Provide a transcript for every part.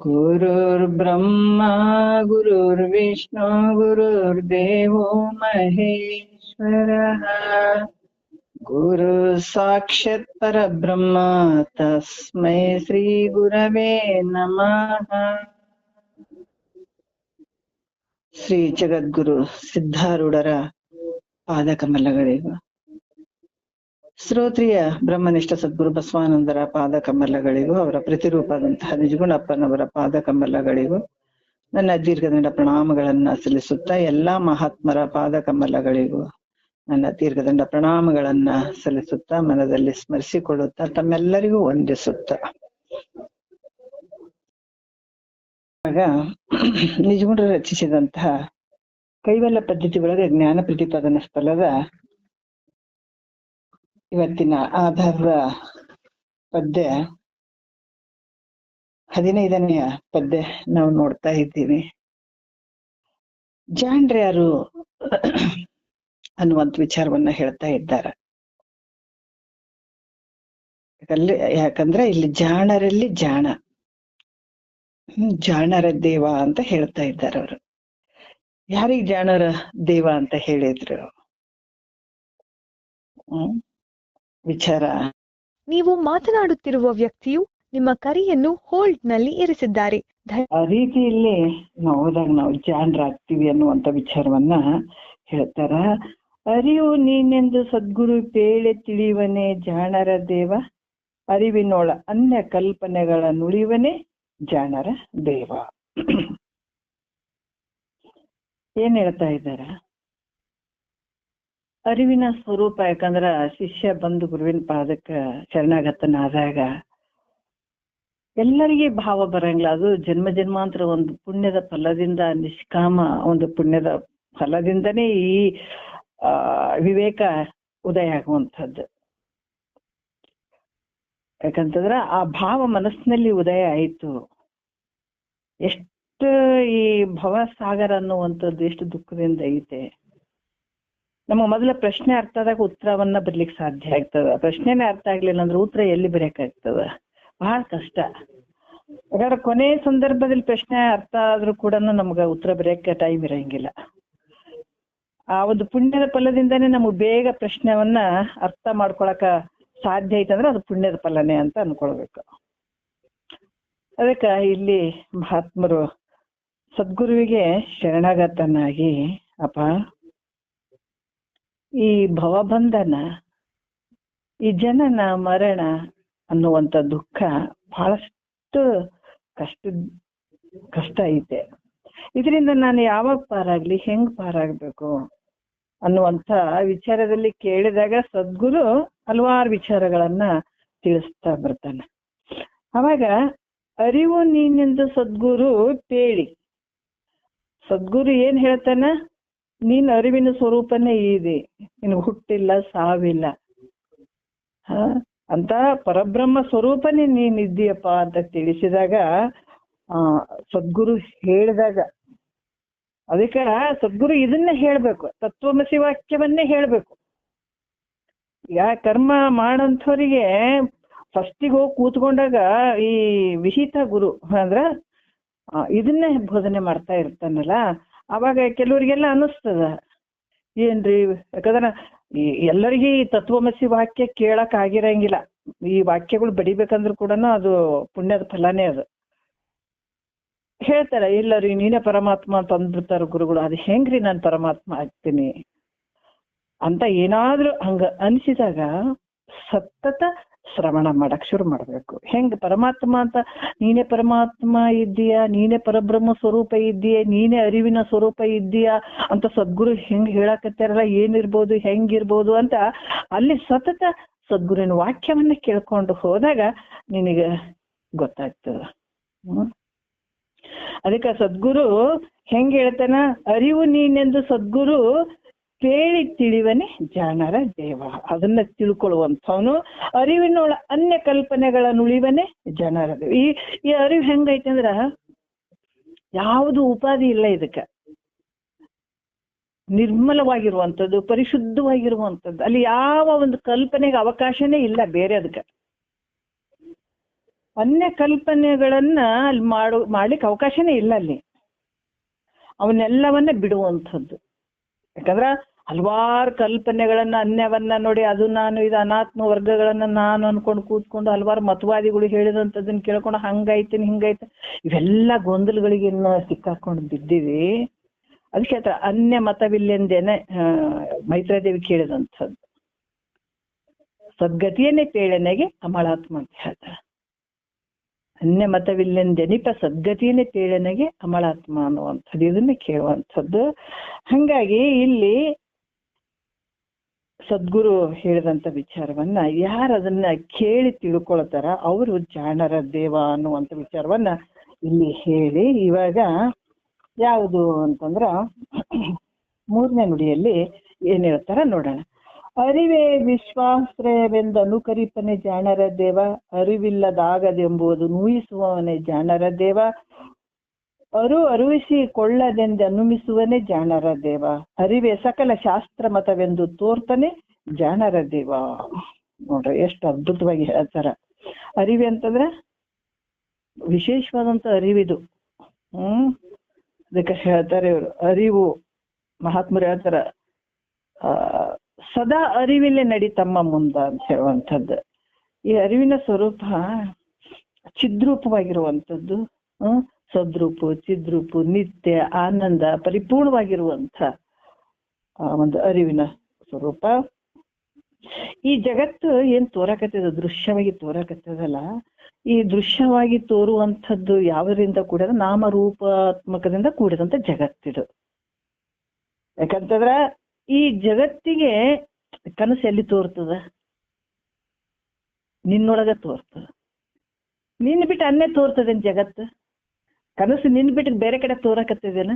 ಗುರುರ್ಬ್ರಹ್ಮ ಗುರುರ್ವಿಷ್ಣು ಗುರುರ್ದೇವೋ ಮಹೇಶ್ವರಃ ಗುರು ಸಾಕ್ಷಾತ್ ಪರಬ್ರಹ್ಮ ತಸ್ಮೈ ಶ್ರೀ ಗುರವೇ ನಮಃ. ಶ್ರೀ ಜಗದ್ಗುರು ಸಿದ್ಧಾರೂಢರ ಪಾದಕಮಲಗಳಿಗೂ, ಶ್ರೋತ್ರಿಯ ಬ್ರಹ್ಮನಿಷ್ಠ ಸದ್ಗುರು ಬಸವಾನಂದರ ಪಾದಕಮಲಗಳಿಗೂ, ಅವರ ಪ್ರತಿರೂಪದಂತಹ ನಿಜಗುಣಪ್ಪನವರ ಪಾದಕಮಲಗಳಿಗೂ ನನ್ನ ದೀರ್ಘದಂಡ ಪ್ರಣಾಮಗಳನ್ನ ಸಲ್ಲಿಸುತ್ತಾ, ಎಲ್ಲಾ ಮಹಾತ್ಮರ ಪಾದಕಮಲಗಳಿಗೂ ನನ್ನ ದೀರ್ಘದಂಡ ಪ್ರಣಾಮಗಳನ್ನ ಸಲ್ಲಿಸುತ್ತಾ, ಮನದಲ್ಲಿ ಸ್ಮರಿಸಿಕೊಳ್ಳುತ್ತಾ, ತಮ್ಮೆಲ್ಲರಿಗೂ ವಂದಿಸುತ್ತಾ, ಆಗ ನಿಜಗುಣರು ರಚಿಸಿದಂತಹ ಕೈವಲ್ಯ ಪದ್ಧತಿ ಒಳಗೆ ಜ್ಞಾನ ಪ್ರತಿಪಾದನ ಸ್ಥಳದ ಇವತ್ತಿನ ಆಧಾರದ ಪದ್ಯ 15ನೆಯ ಪದ್ಯ ನಾವು ನೋಡ್ತಾ ಇದ್ದೀವಿ. ಜಾಣ್ರು ಯಾರು ಅನ್ನುವಂತ ವಿಚಾರವನ್ನ ಹೇಳ್ತಾ ಇದ್ದಾರೆ. ಯಾಕಂದ್ರೆ ಇಲ್ಲಿ ಜಾಣರಲ್ಲಿ ಜಾಣ, ಜಾಣರ ದೇವ ಅಂತ ಹೇಳ್ತಾ ಇದ್ದಾರೆ ಅವರು. ಯಾರಿಗೆ ಜಾಣರ ದೇವ ಅಂತ ಹೇಳಿದ್ರು? ವಿಚಾರ, ನೀವು ಮಾತನಾಡುತ್ತಿರುವ ವ್ಯಕ್ತಿಯು ನಿಮ್ಮ ಕರೆಯನ್ನು ಹೋಲ್ಡ್ ನಲ್ಲಿ ಇರಿಸಿದ್ದಾರೆ. ಆ ರೀತಿಯಲ್ಲಿ ನಾವು ಹೋದಾಗ ನಾವು ಜಾಣರಾಗ್ತೀವಿ ಅನ್ನುವಂತ ವಿಚಾರವನ್ನ ಹೇಳ್ತಾರ. ಅರಿವು ನೀನೆಂದು ಸದ್ಗುರು ಪೇಳೆ ತಿಳಿವನೇ ಜಾಣರ ದೇವ, ಅರಿವಿನೋಳ ಅನ್ಯ ಕಲ್ಪನೆಗಳ ನುಳಿವನೇ ಜಾಣರ ದೇವ. ಏನ್ ಹೇಳ್ತಾ ಇದ್ದಾರ? ಅರಿವಿನ ಸ್ವರೂಪ. ಯಾಕಂದ್ರ ಶಿಷ್ಯ ಬಂದು ಗುರುವಿನ ಪಾದಕ್ಕ ಶರಣಾಗತನಾದಾಗ ಎಲ್ಲರಿಗೆ ಭಾವ ಬರಂಗಿಲ್ಲ. ಅದು ಜನ್ಮ ಜನ್ಮಾಂತರ ಒಂದು ಪುಣ್ಯದ ಫಲದಿಂದ, ನಿಷ್ಕಾಮ ಒಂದು ಪುಣ್ಯದ ಫಲದಿಂದನೇ ಈ ವಿವೇಕ ಉದಯ ಆಗುವಂಥದ್ದು. ಯಾಕಂತಂದ್ರ ಆ ಭಾವ ಮನಸ್ಸಿನಲ್ಲಿ ಉದಯ ಆಯ್ತು. ಎಷ್ಟು ಈ ಭವಸಾಗರ ಅನ್ನುವಂಥದ್ದು ಎಷ್ಟು ದುಃಖದಿಂದ ಐತೆ. ನಮಗ್ ಮೊದಲ ಪ್ರಶ್ನೆ ಅರ್ಥ ಆದಾಗ ಉತ್ತರವನ್ನ ಬರ್ಲಿಕ್ಕೆ ಸಾಧ್ಯ ಆಗ್ತದ. ಪ್ರಶ್ನೆನೇ ಅರ್ಥ ಆಗ್ಲಿಲ್ಲ ಅಂದ್ರೆ ಉತ್ತರ ಎಲ್ಲಿ ಬರೆಯಕ್ಕಾಗ್ತದ? ಬಹಳ ಕಷ್ಟ. ಯಾಕಂದ್ರೆ ಕೊನೆ ಸಂದರ್ಭದಲ್ಲಿ ಪ್ರಶ್ನೆ ಅರ್ಥ ಆದ್ರೂ ಕೂಡ ನಮ್ಗ ಉತ್ತರ ಬರೆಯಕ್ಕೆ ಟೈಮ್ ಇರಂಗಿಲ್ಲ. ಆ ಒಂದು ಪುಣ್ಯದ ಫಲದಿಂದಾನೇ ನಮಗ್ ಬೇಗ ಪ್ರಶ್ನೆವನ್ನ ಅರ್ಥ ಮಾಡ್ಕೊಳಕ ಸಾಧ್ಯ ಐತಂದ್ರೆ ಅದು ಪುಣ್ಯದ ಫಲನೇ ಅಂತ ಅನ್ಕೊಳ್ಬೇಕು. ಅದಕ್ಕ ಇಲ್ಲಿ ಮಹಾತ್ಮರು ಸದ್ಗುರುವಿಗೆ ಶರಣಾಗತನಾಗಿ, ಅಪ್ಪ ಈ ಭವಬಂಧನ, ಈ ಜನನ ಮರಣ ಅನ್ನುವಂಥ ದುಃಖ ಬಹಳಷ್ಟು ಕಷ್ಟ ಐತೆ. ಇದರಿಂದ ನಾನು ಯಾವಾಗ ಪಾರಾಗ್ಲಿ, ಹೆಂಗ್ ಪಾರಾಗ್ಬೇಕು ಅನ್ನುವಂಥ ವಿಚಾರದಲ್ಲಿ ಕೇಳಿದಾಗ ಸದ್ಗುರು ಹಲವಾರು ವಿಚಾರಗಳನ್ನ ತಿಳಿಸ್ತಾ ಬರ್ತಾನೆ. ಅವಾಗ ಅರಿವು ನೀನೆಂದು ಸದ್ಗುರು ಪೇಳಿ, ಸದ್ಗುರು ಏನ್ ಹೇಳ್ತಾನ? ನೀನ್ ಅರಿವಿನ ಸ್ವರೂಪನೇ ಇದೆ, ನಿನಗೆ ಹುಟ್ಟಿಲ್ಲ, ಸಾವಿಲ್ಲ, ಅಂತ ಪರಬ್ರಹ್ಮ ಸ್ವರೂಪನೇ ನೀನ್ ಇದ್ದೀಯಪ್ಪ ಅಂತ ತಿಳಿಸಿದಾಗ, ಸದ್ಗುರು ಹೇಳಿದಾಗ, ಅದಕ್ಕೆ ಸದ್ಗುರು ಇದನ್ನೇ ಹೇಳ್ಬೇಕು, ತತ್ವಮಸಿ ವಾಕ್ಯವನ್ನೇ ಹೇಳ್ಬೇಕು. ಈಗ ಕರ್ಮ ಮಾಡಂಥವ್ರಿಗೆ ಫಸ್ಟಿಗೆ ಹೋಗಿ ಕೂತ್ಕೊಂಡಾಗ ಈ ವಿಹಿತ ಗುರು ಅಂದ್ರ ಇದನ್ನೇ ಬೋಧನೆ ಮಾಡ್ತಾ ಇರ್ತಾನಲ್ಲ, ಅವಾಗ ಕೆಲವರಿಗೆಲ್ಲ ಅನಿಸ್ತದ ಏನ್ರಿ, ಯಾಕಂದ್ರ ಎಲ್ಲರಿಗೂ ಈ ತತ್ವಮಸಿ ವಾಕ್ಯ ಕೇಳಕ್ ಆಗಿರಂಗಿಲ್ಲ. ಈ ವಾಕ್ಯಗಳು ಬಡಿಬೇಕಂದ್ರೂ ಕೂಡ ಅದು ಪುಣ್ಯದ ಫಲನೇ. ಅದು ಹೇಳ್ತಾರ, ಇಲ್ಲರಿ ನೀನೇ ಪರಮಾತ್ಮ ಅಂತ ಅಂದ್ಬಿಡ್ತಾರ ಗುರುಗಳು. ಅದು ಹೆಂಗ್ರಿ ನಾನು ಪರಮಾತ್ಮ ಆಗ್ತೀನಿ ಅಂತ ಏನಾದ್ರೂ ಹಂಗ ಅನ್ಸಿದಾಗ ಸತತ ಶ್ರವಣ ಮಾಡಕ್ ಶುರು ಮಾಡ್ಬೇಕು. ಹೆಂಗ್ ಪರಮಾತ್ಮ ಅಂತ, ನೀನೇ ಪರಮಾತ್ಮ ಇದ್ದೀಯಾ, ನೀನೇ ಪರಬ್ರಹ್ಮ ಸ್ವರೂಪ ಇದ್ದೀಯ, ನೀನೇ ಅರಿವಿನ ಸ್ವರೂಪ ಇದ್ದೀಯಾ ಅಂತ ಸದ್ಗುರು ಹೆಂಗ್ ಹೇಳಕತ್ತಾರಲ್ಲ, ಏನಿರ್ಬೋದು, ಹೆಂಗಿರ್ಬೋದು ಅಂತ ಅಲ್ಲಿ ಸತತ ಸದ್ಗುರುವಿನ ವಾಕ್ಯವನ್ನ ಕೇಳ್ಕೊಂಡು ಹೋದಾಗ ನಿನಗೆ ಗೊತ್ತಾಗ್ತದ. ಅದಕ್ಕೆ ಸದ್ಗುರು ಹೆಂಗ್ ಹೇಳ್ತಾನ? ಅರಿವು ನೀನೆಂದು ಸದ್ಗುರು ಕೇಳಿ ತಿಳಿವನೇ ಜಾಣರ ದೇವ. ಅದನ್ನ ತಿಳ್ಕೊಳ್ಳುವಂಥವನು, ಅರಿವಿನೊಳ ಅನ್ಯ ಕಲ್ಪನೆಗಳ ನುಳಿವನೇ ಜಾಣರ ದೇವ. ಈ ಅರಿವು ಹೆಂಗೈತೆ ಅಂದ್ರ ಯಾವುದು ಉಪಾಧಿ ಇಲ್ಲ ಇದಕ್ಕ. ನಿರ್ಮಲವಾಗಿರುವಂಥದ್ದು, ಪರಿಶುದ್ಧವಾಗಿರುವಂಥದ್ದು. ಅಲ್ಲಿ ಯಾವ ಒಂದು ಕಲ್ಪನೆಗೆ ಅವಕಾಶನೇ ಇಲ್ಲ ಬೇರೆ. ಅದಕ್ಕೆ ಅನ್ಯ ಕಲ್ಪನೆಗಳನ್ನ ಅಲ್ಲಿ ಮಾಡ್ಲಿಕ್ಕೆ ಅವಕಾಶನೇ ಇಲ್ಲ ಅಲ್ಲಿ. ಅವನ್ನೆಲ್ಲವನ್ನ ಬಿಡುವಂಥದ್ದು. ಯಾಕಂದ್ರ ಹಲವಾರು ಕಲ್ಪನೆಗಳನ್ನ, ಅನ್ಯವನ್ನ ನೋಡಿ ಅದು ನಾನು, ಇದು ಅನಾತ್ಮ ವರ್ಗಗಳನ್ನ ನಾನು ಅನ್ಕೊಂಡು ಕೂತ್ಕೊಂಡು ಹಲವಾರು ಮತವಾದಿಗಳು ಹೇಳಿದಂಥದ್ದನ್ನ ಕೇಳ್ಕೊಂಡು ಹಂಗಾಯ್ತೀನಿ ಹಿಂಗಾಯ್ತು, ಇವೆಲ್ಲ ಗೊಂದಲಗಳಿಗೆ ಇನ್ನು ಸಿಕ್ಕಾಕೊಂಡು ಬಿದ್ದೀವಿ. ಅದಕ್ಕೆ ಅನ್ಯ ಮತವಿಲ್ಲೆಂದೇನೆ ಮೈತ್ರಾದೇವಿ ಕೇಳಿದಂಥದ್ದು. ಸದ್ಗತಿಯನ್ನೇ ಪೇಳನೆಗೆ ಅಮಳಾತ್ಮ ಅಂತ ಹೇಳ್ತಾರೆ. ಅನ್ಯ ಮತವಿಲ್ಲೆಂದೆನಿಪ ಸದ್ಗತಿಯನ್ನೇ ಪೇಳನೆಗೆ ಅಮಳಾತ್ಮ ಅನ್ನುವಂಥದ್ದು, ಇದನ್ನೇ ಕೇಳುವಂಥದ್ದು. ಹಂಗಾಗಿ ಇಲ್ಲಿ ಸದ್ಗುರು ಹೇಳಿದಂತ ವಿಚಾರವನ್ನ ಯಾರು ಅದನ್ನ ಕೇಳಿ ತಿಳ್ಕೊಳ್ತಾರ ಅವರು ಜಾಣರ ದೇವ ಅನ್ನುವಂಥ ವಿಚಾರವನ್ನ ಇಲ್ಲಿ ಹೇಳಿ, ಇವಾಗ ಯಾವುದು ಅಂತಂದ್ರ 3ನೇ ನುಡಿಯಲ್ಲಿ ಏನ್ ಹೇಳ್ತಾರ ನೋಡೋಣ. ಅರಿವೇ ವಿಶ್ವಾಶ್ರಯವೆಂದು ಅನುಕರಿಪನೆ ಜಾಣರ ದೇವ, ಅರಿವಿಲ್ಲದಾಗದೆಂಬುದು ನೂಯಿಸುವವನೇ ಜಾಣರ ದೇವ, ಅರುವಿಸಿಕೊಳ್ಳದೆಂದು ಅನುಮಿಸುವನೇ ಜಾಣರ ದೇವ, ಅರಿವೇ ಸಕಲ ಶಾಸ್ತ್ರ ಮತವೆಂದು ತೋರ್ತಾನೆ ಜಾಣರ ದೇವ. ನೋಡ್ರಿ ಎಷ್ಟು ಅದ್ಭುತವಾಗಿ ಹೇಳ್ತಾರ. ಅರಿವೆ ಅಂತಂದ್ರ ವಿಶೇಷವಾದಂತ ಅರಿವಿದು. ಅದಕ್ಕೆ ಹೇಳ್ತಾರೆ ಇವರು, ಅರಿವು ಮಹಾತ್ಮರು ಹೇಳ್ತಾರ ಸದಾ ಅರಿವಿಲ್ಲೇ ನಡೀತಮ್ಮ ಮುಂದ ಅಂತ ಹೇಳುವಂಥದ್ದು. ಈ ಅರಿವಿನ ಸ್ವರೂಪ ಚಿದ್ರೂಪವಾಗಿರುವಂಥದ್ದು, ಸದ್ರೂಪು ಚಿದ್ರೂಪು ನಿತ್ಯ ಆನಂದ ಪರಿಪೂರ್ಣವಾಗಿರುವಂಥ ಒಂದು ಅರಿವಿನ ಸ್ವರೂಪ. ಈ ಜಗತ್ತು ಏನ್ ತೋರಕತ್ತದ, ದೃಶ್ಯವಾಗಿ ತೋರಕತ್ತದಲ್ಲ, ಈ ದೃಶ್ಯವಾಗಿ ತೋರುವಂಥದ್ದು ಯಾವುದರಿಂದ ಕೂಡಿದ, ನಾಮರೂಪಾತ್ಮಕದಿಂದ ಕೂಡಿದಂತ ಜಗತ್ತಿದು. ಯಾಕಂತಂದ್ರ ಈ ಜಗತ್ತಿಗೆ ಕನಸು ಎಲ್ಲಿ ತೋರ್ತದ? ನಿನ್ನೊಳಗ ತೋರ್ತದ. ನಿನ್ನ ಬಿಟ್ಟು ಅನ್ನೇ ತೋರ್ತದೇನ್ ಜಗತ್ತು? ಕನಸು ನಿನ್ ಬಿಟ್ಟು ಬೇರೆ ಕಡೆ ತೋರಕತ್ತದೇನ?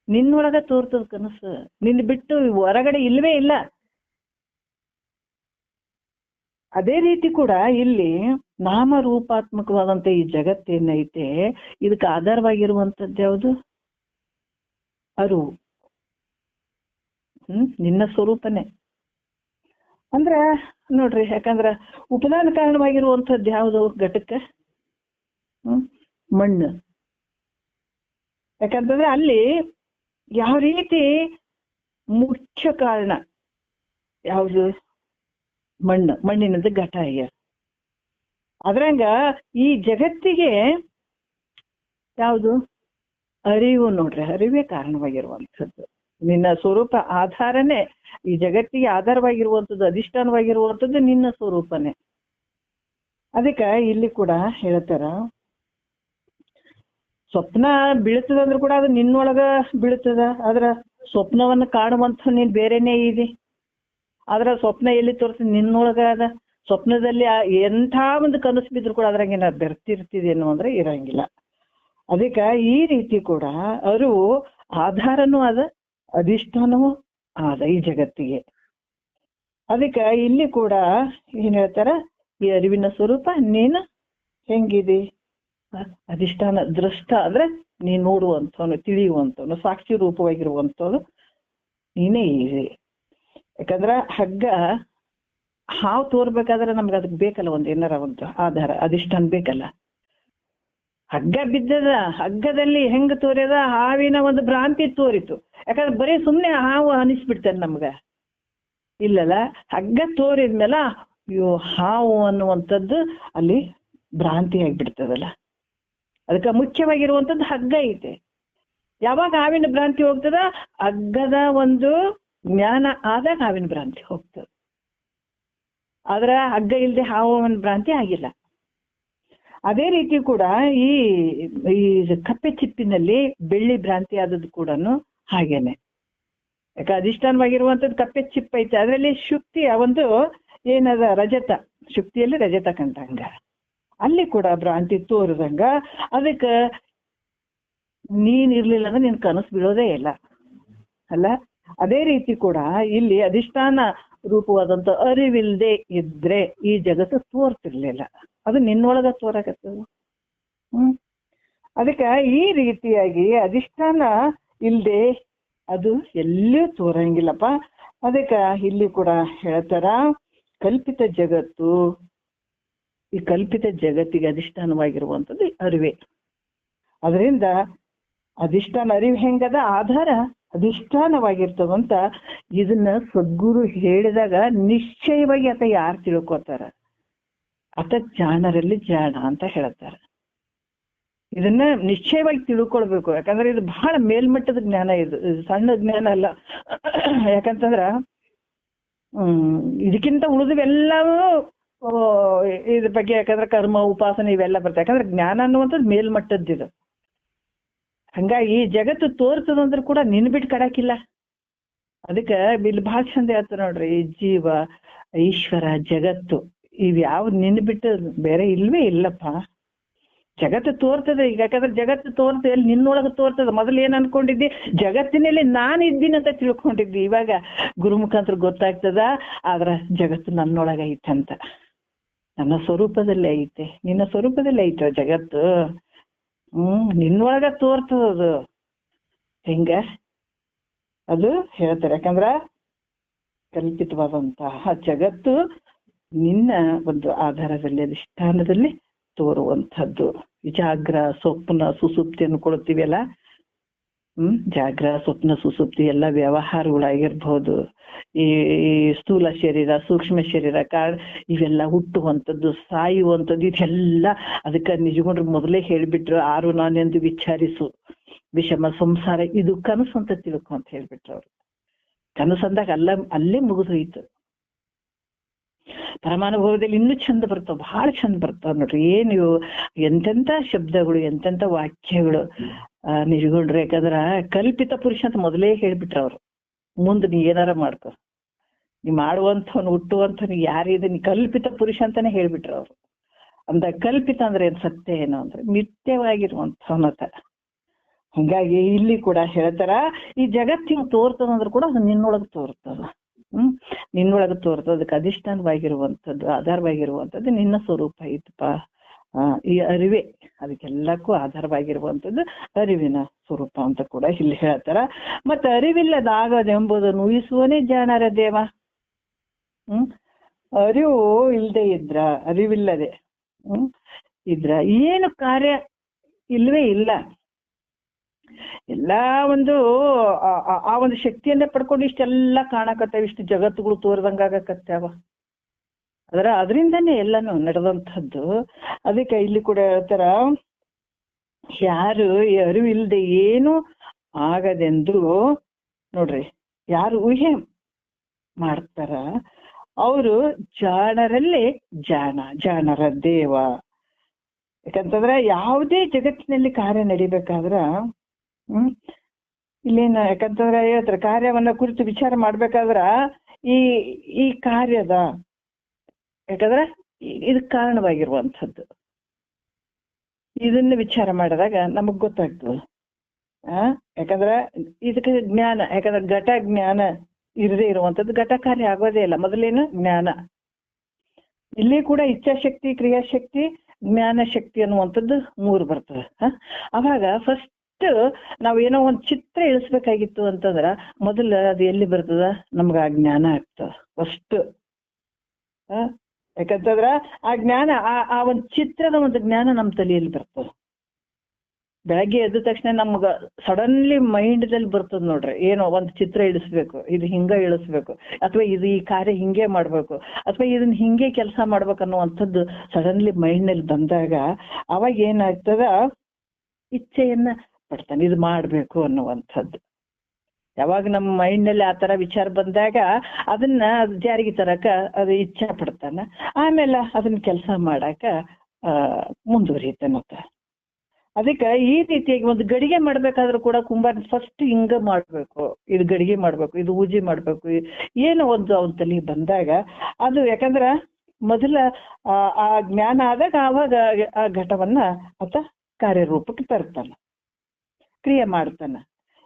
ನಿನ್ನೊಳಗ ತೋರ್ತದ ಕನಸು, ನಿನ್ ಬಿಟ್ಟು ಹೊರಗಡೆ ಇಲ್ವೇ ಇಲ್ಲ. ಅದೇ ರೀತಿ ಕೂಡ ಇಲ್ಲಿ ನಾಮರೂಪಾತ್ಮಕವಾದಂತ ಈ ಜಗತ್ತೇನೈತೆ, ಇದಕ್ಕೆ ಆಧಾರವಾಗಿರುವಂತದ್ದು ಯಾವುದು? ಅರಿವು. ನಿನ್ನ ಸ್ವರೂಪನೇ ಅಂದ್ರ ನೋಡ್ರಿ. ಯಾಕಂದ್ರ ಉಪದಾನ ಕಾರಣವಾಗಿರುವಂತದ್ದು ಯಾವುದು ಘಟಕ್ಕೆ? ಮಣ್ಣು. ಯಾಕಂತಂದ್ರೆ ಅಲ್ಲಿ ಯಾವ ರೀತಿ ಮುಖ್ಯ ಕಾರಣ ಯಾವುದು? ಮಣ್ಣು. ಮಣ್ಣಿನದ್ದು ಘಟ ಆಗ್ಯ. ಅದ್ರಂಗ ಈ ಜಗತ್ತಿಗೆ ಯಾವುದು? ಅರಿವು. ನೋಡ್ರಿ, ಅರಿವೇ ಕಾರಣವಾಗಿರುವಂಥದ್ದು. ನಿನ್ನ ಸ್ವರೂಪ ಆಧಾರನೇ ಈ ಜಗತ್ತಿಗೆ ಆಧಾರವಾಗಿರುವಂಥದ್ದು, ಅಧಿಷ್ಠಾನವಾಗಿರುವಂಥದ್ದು ನಿನ್ನ ಸ್ವರೂಪನೇ. ಅದಕ್ಕೆ ಇಲ್ಲಿ ಕೂಡ ಹೇಳ್ತಾರ, ಸ್ವಪ್ನ ಬೀಳ್ತದಂದ್ರೂ ಕೂಡ ಅದು ನಿನ್ನೊಳಗ ಬೀಳ್ತದ. ಆದ್ರ ಸ್ವಪ್ನವನ್ನು ಕಾಣುವಂಥ ನೀನ್ ಬೇರೆನೇ ಇದೆ. ಆದ್ರ ಸ್ವಪ್ನ ಎಲ್ಲಿ ತೋರಿಸ್ತದೆ? ನಿನ್ನೊಳಗ ಅದ. ಸ್ವಪ್ನದಲ್ಲಿ ಎಂಥ ಒಂದು ಕನಸು ಬಿದ್ರು ಕೂಡ ಅದ್ರಾಗೇನ ಬೆರ್ತಿರ್ತಿದೇನೋ ಅಂದ್ರೆ ಇರಂಗಿಲ್ಲ. ಅದಕ್ಕೆ ಈ ರೀತಿ ಕೂಡ ಅರಿವು ಆಧಾರನೂ ಅದ, ಅಧಿಷ್ಠಾನವೂ ಆದ ಈ ಜಗತ್ತಿಗೆ. ಅದಕ್ಕೆ ಇಲ್ಲಿ ಕೂಡ ಏನ್ ಹೇಳ್ತಾರ, ಈ ಅರಿವಿನ ಸ್ವರೂಪ ನೀನು ಹೆಂಗಿದೆ? ಅಧಿಷ್ಠಾನ. ದೃಷ್ಟ ಅಂದ್ರೆ ನೀನ್ ನೋಡುವಂಥವನು, ತಿಳಿಯುವಂಥವನು, ಸಾಕ್ಷಿ ರೂಪವಾಗಿರುವಂಥವನು ನೀನೇ ಇದೆ. ಯಾಕಂದ್ರ ಹಗ್ಗ ಹಾವು ತೋರ್ಬೇಕಾದ್ರೆ ನಮ್ಗೆ ಅದಕ್ಕೆ ಬೇಕಲ್ಲ, ಒಂದು ಏನಾರ ಒಂದು ಆಧಾರ, ಅಧಿಷ್ಠಾನ ಬೇಕಲ್ಲ. ಹಗ್ಗ ಬಿದ್ದದ, ಹಗ್ಗದಲ್ಲಿ ಹೆಂಗ ತೋರ್ಯದ? ಹಾವಿನ ಒಂದು ಭ್ರಾಂತಿ ತೋರಿತು. ಯಾಕಂದ್ರೆ ಬರೀ ಸುಮ್ನೆ ಹಾವು ಅನಿಸ್ಬಿಡ್ತಾನೆ ನಮ್ಗ, ಇಲ್ಲಲ್ಲ. ಹಗ್ಗ ತೋರಿದ್ಮೇಲೆ ಅಯ್ಯೋ ಹಾವು ಅನ್ನುವಂಥದ್ದು ಅಲ್ಲಿ ಭ್ರಾಂತಿ ಆಗಿಬಿಡ್ತದಲ್ಲ. ಅದಕ್ಕೆ ಮುಖ್ಯವಾಗಿರುವಂಥದ್ದು ಹಗ್ಗ ಐತೆ. ಯಾವಾಗ ಹಾವಿನ ಭ್ರಾಂತಿ ಹೋಗ್ತದ? ಹಗ್ಗದ ಒಂದು ಜ್ಞಾನ ಆದಾಗ ಹಾವಿನ ಭ್ರಾಂತಿ ಹೋಗ್ತದೆ. ಆದ್ರ ಹಗ್ಗ ಇಲ್ಲದೆ ಹಾವಿನ ಭ್ರಾಂತಿ ಆಗಿಲ್ಲ. ಅದೇ ರೀತಿ ಕೂಡ ಈ ಕಪ್ಪೆ ಚಿಪ್ಪಿನಲ್ಲಿ ಬೆಳ್ಳಿ ಭ್ರಾಂತಿ ಆದದ್ದು ಕೂಡ ಹಾಗೇನೆ. ಯಾಕೆ ಅಧಿಷ್ಠಾನವಾಗಿರುವಂಥದ್ದು ಕಪ್ಪೆ ಚಿಪ್ ಐತೆ, ಅದರಲ್ಲಿ ಶುಕ್ತಿಯ ಒಂದು ಏನದ ರಜತ, ಶುಕ್ತಿಯಲ್ಲಿ ರಜತ ಕಂಡಂಗ ಅಲ್ಲಿ ಕೂಡ ಭ್ರಾಂತಿ ತೋರಿದಂಗ. ಅದಕ್ಕೆ ನೀನ್ ಇರ್ಲಿಲ್ಲ ಅಂದ್ರೆ ನಿನ್ ಕನಸು ಬೀಳೋದೇ ಇಲ್ಲ ಅಲ್ಲ. ಅದೇ ರೀತಿ ಕೂಡ ಇಲ್ಲಿ ಅಧಿಷ್ಠಾನ ರೂಪವಾದಂತ ಅರಿವಿಲ್ದೆ ಇದ್ರೆ ಈ ಜಗತ್ತು ತೋರ್ತಿರ್ಲಿಲ್ಲ, ಅದು ನಿನ್ನೊಳಗ ತೋರಕತ್ತದ. ಅದಕ್ಕೆ ಈ ರೀತಿಯಾಗಿ ಅಧಿಷ್ಠಾನ ಇಲ್ದೆ ಅದು ಎಲ್ಲಿಯೂ ತೋರಂಗಿಲ್ಲಪ್ಪ. ಅದಕ್ಕೆ ಇಲ್ಲಿ ಕೂಡ ಹೇಳ್ತಾರ, ಕಲ್ಪಿತ ಜಗತ್ತು, ಈ ಕಲ್ಪಿತ ಜಗತ್ತಿಗೆ ಅಧಿಷ್ಠಾನವಾಗಿರುವಂಥದ್ದು ಅರಿವೆ. ಅದರಿಂದ ಅಧಿಷ್ಠಾನ ಅರಿವು ಹೆಂಗದ, ಆಧಾರ ಅಧಿಷ್ಠಾನವಾಗಿರ್ತದಂತ ಇದನ್ನ ಸದ್ಗುರು ಹೇಳಿದಾಗ ನಿಶ್ಚಯವಾಗಿ ಆತ ಯಾರು ತಿಳ್ಕೊತಾರ, ಆತ ಜಾಣರಲ್ಲಿ ಜಾಣ ಅಂತ ಹೇಳ್ತಾರ. ಇದನ್ನ ನಿಶ್ಚಯವಾಗಿ ತಿಳ್ಕೊಳ್ಬೇಕು. ಯಾಕಂದ್ರೆ ಇದು ಬಹಳ ಮೇಲ್ಮಟ್ಟದ ಜ್ಞಾನ, ಇದು ಸಣ್ಣ ಜ್ಞಾನ ಅಲ್ಲ. ಯಾಕಂತಂದ್ರ ಇದಕ್ಕಿಂತ ಉಳಿದವೆಲ್ಲವೂ ಇದ್ರ ಬಗ್ಗೆ, ಯಾಕಂದ್ರೆ ಕರ್ಮ ಉಪಾಸನೆ ಇವೆಲ್ಲ ಬರ್ತವೆ. ಯಾಕಂದ್ರೆ ಜ್ಞಾನ ಅನ್ನುವಂಥದ್ದು ಮೇಲ್ಮಟ್ಟದ್ದಿದು. ಹಂಗಾಗಿ ಜಗತ್ತು ತೋರ್ತದಂದ್ರೂ ಕೂಡ ನಿನ್ ಬಿಟ್ಟು ಕಡಕಿಲ್ಲ. ಅದಕ್ಕೆ ಇಲ್ಲಿ ಬಹಳ ಚಂದ ಹೇಳ್ತಾರೆ ನೋಡ್ರಿ, ಜೀವ, ಈಶ್ವರ, ಜಗತ್ತು ಇವ್ಯಾವ್ ನಿನ್ ಬಿಟ್ಟು ಬೇರೆ ಇಲ್ವೇ ಇಲ್ಲಪ್ಪ. ಜಗತ್ತು ತೋರ್ತದೆ ಈಗ, ಯಾಕಂದ್ರೆ ಜಗತ್ತು ತೋರ್ತದೆ, ಎಲ್ಲಿ ನಿನ್ನೊಳಗೆ ತೋರ್ತದೆ. ಮೊದಲು ಏನ್ ಅನ್ಕೊಂಡಿದ್ದಿ, ಜಗತ್ತಿನಲ್ಲಿ ನಾನು ಇದ್ದೀನಿ ಅಂತ ತಿಳ್ಕೊಂಡಿದ್ದಿ. ಇವಾಗ ಗುರು ಮುಖಾಂತರ ಗೊತ್ತಾಗ್ತದ, ಆದ್ರ ಜಗತ್ತು ನನ್ನೊಳಗ ಐತಂತ, ನನ್ನ ಸ್ವರೂಪದಲ್ಲೇ ಐತೆ, ನಿನ್ನ ಸ್ವರೂಪದಲ್ಲೇ ಐತ ಜಗತ್ತು. ನಿನ್ನೊಳಗ ತೋರ್ತದದು. ಹೆಂಗ ಅದು ಹೇಳ್ತಾರೆ. ಯಾಕಂದ್ರ ಕಲ್ಪಿತವಾದಂತಹ ಜಗತ್ತು ನಿನ್ನ ಒಂದು ಆಧಾರದಲ್ಲಿ, ಅಧಿಷ್ಠಾನದಲ್ಲಿ ತೋರುವಂಥದ್ದು. ಜಾಗ್ರ, ಸ್ವಪ್ನ, ಸುಸುಪ್ತಿ ಅನ್ಕೊಳ್ತೀವಲ್ಲ, ಜಾಗ್ರ, ಸ್ವಪ್ನ, ಸುಸುಪ್ತಿ ಎಲ್ಲ ವ್ಯವಹಾರಗಳಾಗಿರ್ಬಹುದು. ಈ ಸ್ಥೂಲ ಶರೀರ, ಸೂಕ್ಷ್ಮ ಶರೀರ, ಇವೆಲ್ಲ ಹುಟ್ಟುವಂಥದ್ದು, ಸಾಯುವಂಥದ್ದು, ಇದೆಲ್ಲ ಅದಕ್ಕೆ ನಿಜಗೊಂಡ್ರು ಮೊದಲೇ ಹೇಳ್ಬಿಟ್ರು, ಆರು ನಾನೆಂದು ವಿಚಾರಿಸು, ವಿಷಮ ಸಂಸಾರ ಇದು ಕನಸು ಅಂತ ತಿಳ್ಕೊ ಅಂತ ಹೇಳ್ಬಿಟ್ರು ಅವ್ರು. ಕನಸು ಅಂದಾಗ ಅಲ್ಲೇ ಮುಗಿದೋಯ್ತು. ಪರಮಾನುಭವದಲ್ಲಿ ಇನ್ನೂ ಚಂದ ಬರ್ತಾವ, ಬಹಳ ಚಂದ ಬರ್ತಾವ ನೋಡ್ರಿ. ಏನು ಎಂತೆಂತ ಶಬ್ದಗಳು, ಎಂತೆಂತ ವಾಕ್ಯಗಳು ನಿಜಗೊಂಡ್ರೆ. ಯಾಕಂದ್ರ ಕಲ್ಪಿತ ಪುರುಷ ಅಂತ ಮೊದಲೇ ಹೇಳ್ಬಿಟ್ರ ಅವ್ರು. ಮುಂದೆ ನೀ ಏನಾರ ಮಾಡ್ಕೊ, ನೀ ಮಾಡುವಂಥವ್ನು, ಹುಟ್ಟುವಂಥವ್ನು ಯಾರಿದೆ, ನೀ ಕಲ್ಪಿತ ಪುರುಷ ಅಂತಾನೆ ಹೇಳ್ಬಿಟ್ರ ಅವ್ರು. ಅಂದ ಕಲ್ಪಿತ ಅಂದ್ರೆ ಏನ್, ಸತ್ಯ ಏನು ಅಂದ್ರೆ ನಿತ್ಯವಾಗಿರುವಂಥವನತ. ಹಂಗಾಗಿ ಇಲ್ಲಿ ಕೂಡ ಹೇಳ್ತಾರ, ಈ ಜಗತ್ತಿಗೆ ತೋರ್ತದಂದ್ರು ಕೂಡ ಅದು ನಿನ್ನೊಳಗೆ ತೋರ್ತದ. ನಿನ್ನೊಳಗೆ ತೋರ್ತದ. ಅದಕ್ಕೆ ಅಧಿಷ್ಠಾನವಾಗಿರುವಂಥದ್ದು, ಆಧಾರವಾಗಿರುವಂಥದ್ದು ನಿನ್ನ ಸ್ವರೂಪ ಐತಪ್ಪ. ಈ ಅರಿವೆ ಅದಕ್ಕೆಲ್ಲಕ್ಕೂ ಆಧಾರವಾಗಿರುವಂಥದ್ದು ಅರಿವಿನ ಸ್ವರೂಪ ಅಂತ ಕೂಡ ಇಲ್ಲಿ ಹೇಳ್ತಾರ. ಮತ್ತೆ ಅರಿವಿಲ್ಲದಾಗದೆಂಬುದನ್ನು ಊಹಿಸುವನೇ ಜಾಣರ ದೇವ. ಅರಿವು ಇಲ್ಲದೆ ಇದ್ರ, ಅರಿವಿಲ್ಲದೆ ಇದ್ರ ಏನು ಕಾರ್ಯ ಇಲ್ವೇ ಇಲ್ಲ. ಎಲ್ಲಾ ಒಂದು ಆ ಒಂದು ಶಕ್ತಿಯನ್ನೇ ಪಡ್ಕೊಂಡು ಇಷ್ಟೆಲ್ಲ ಕಾಣಕತ್ತಾವ, ಇಷ್ಟು ಜಗತ್ತುಗಳು ತೋರ್ದಂಗಾಗಕತ್ತಾವ. ಅದರಿಂದನೇ ಎಲ್ಲಾನು ನಡೆದಂಥದ್ದು. ಅದಕ್ಕೆ ಇಲ್ಲಿ ಕೂಡ ಹೇಳ್ತಾರ, ಯಾರು ಈ ಅರಿವಿಲ್ಲದೆ ಏನು ಆಗದೆಂದು ನೋಡ್ರಿ, ಯಾರು ಊಹೆ ಮಾಡ್ತಾರ ಅವರು ಜಾಣರಲ್ಲಿ ಜಾಣರ ದೇವ. ಯಾಕಂತಂದ್ರ ಯಾವುದೇ ಜಗತ್ತಿನಲ್ಲಿ ಕಾರ್ಯ ನಡಿಬೇಕಾದ್ರ ಇಲ್ಲೇನ, ಯಾಕಂತಂದ್ರ ಹೇಳ್ತಾರೆ, ಕಾರ್ಯವನ್ನ ಕುರಿತು ವಿಚಾರ ಮಾಡ್ಬೇಕಾದ್ರ ಈ ಕಾರ್ಯದ, ಯಾಕಂದ್ರ ಇದಕ್ ಕಾರಣವಾಗಿರುವಂಥದ್ದು ಇದನ್ನ ವಿಚಾರ ಮಾಡಿದಾಗ ನಮಗ್ ಗೊತ್ತಾಗ್ತದೆ. ಯಾಕಂದ್ರ ಇದಕ್ಕೆ ಜ್ಞಾನ, ಯಾಕಂದ್ರೆ ಘಟ ಜ್ಞಾನ ಇರದೇ ಇರುವಂಥದ್ದು ಘಟ ಕಾರ್ಯ ಆಗೋದೇ ಇಲ್ಲ. ಮೊದಲೇನು ಜ್ಞಾನ, ಇಲ್ಲಿ ಕೂಡ ಇಚ್ಛಾಶಕ್ತಿ, ಕ್ರಿಯಾಶಕ್ತಿ, ಜ್ಞಾನ ಶಕ್ತಿ ಅನ್ನುವಂಥದ್ದು ಮೂರು ಬರ್ತದೆ. ಅವಾಗ ಫಸ್ಟ್ ನಾವೇನೋ ಒಂದು ಚಿತ್ರ ಇಳಿಸ್ಬೇಕಾಗಿತ್ತು ಅಂತಂದ್ರ ಮೊದಲು ಅದು ಎಲ್ಲಿ ಬರ್ತದ, ನಮ್ಗ ಆ ಜ್ಞಾನ ಆಗ್ತದ ಫಸ್ಟ್. ಯಾಕಂತಂದ್ರ ಆ ಜ್ಞಾನ, ಆ ಒಂದು ಚಿತ್ರದ ಒಂದು ಜ್ಞಾನ ನಮ್ ತಲೆಯಲ್ಲಿ ಬರ್ತದ. ಬೆಳಗ್ಗೆ ಎದ್ದ ತಕ್ಷಣ ನಮ್ಗ ಸಡನ್ಲಿ ಮೈಂಡ್ದಲ್ಲಿ ಬರ್ತದ ನೋಡ್ರಿ, ಏನೋ ಒಂದು ಚಿತ್ರ ಇಳಿಸ್ಬೇಕು, ಇದು ಹಿಂಗ ಇಳಿಸ್ಬೇಕು, ಅಥವಾ ಇದು ಈ ಕಾರ್ಯ ಹಿಂಗೆ ಮಾಡ್ಬೇಕು, ಅಥವಾ ಇದನ್ನ ಹಿಂಗೆ ಕೆಲಸ ಮಾಡ್ಬೇಕನ್ನುವಂಥದ್ದು ಸಡನ್ಲಿ ಮೈಂಡ್ ನಲ್ಲಿ ಬಂದಾಗ ಅವಾಗ ಏನಾಗ್ತದ, ಇಚ್ಛೆಯನ್ನ ಪಡ್ತಾನೆ, ಇದು ಮಾಡ್ಬೇಕು ಅನ್ನುವಂಥದ್ದು. ಯಾವಾಗ ನಮ್ಮ ಮೈಂಡ್ ನಲ್ಲಿ ಆತರ ವಿಚಾರ ಬಂದಾಗ ಅದನ್ನ ಜಾರಿಗೆ ತರಕ ಅದು ಇಚ್ಛಾ ಪಡ್ತಾನ, ಆಮೇಲೆ ಅದನ್ನ ಕೆಲಸ ಮಾಡಾಕ ಮುಂದುವರಿತಾನತ್ತ. ಅದಕ್ಕೆ ಈ ರೀತಿಯಾಗಿ ಒಂದು ಗಡಿಗೆ ಮಾಡ್ಬೇಕಾದ್ರೂ ಕೂಡ ಕುಂಬಾರ ಫಸ್ಟ್ ಹಿಂಗ ಮಾಡ್ಬೇಕು, ಇದು ಗಡಿಗೆ ಮಾಡ್ಬೇಕು, ಇದು ಊಜಿ ಮಾಡ್ಬೇಕು, ಏನೋ ಒಂದು ಅವನ ತಲೆ ಬಂದಾಗ ಅದು, ಯಾಕಂದ್ರ ಮೊದಲ ಆ ಜ್ಞಾನ ಆದಾಗ ಆವಾಗ ಆ ಘಟವನ್ನ ಆತ ಕಾರ್ಯರೂಪಕ್ಕೆ ತರ್ತಾನ, ಕ್ರಿಯೆ ಮಾಡ್ತಾನ.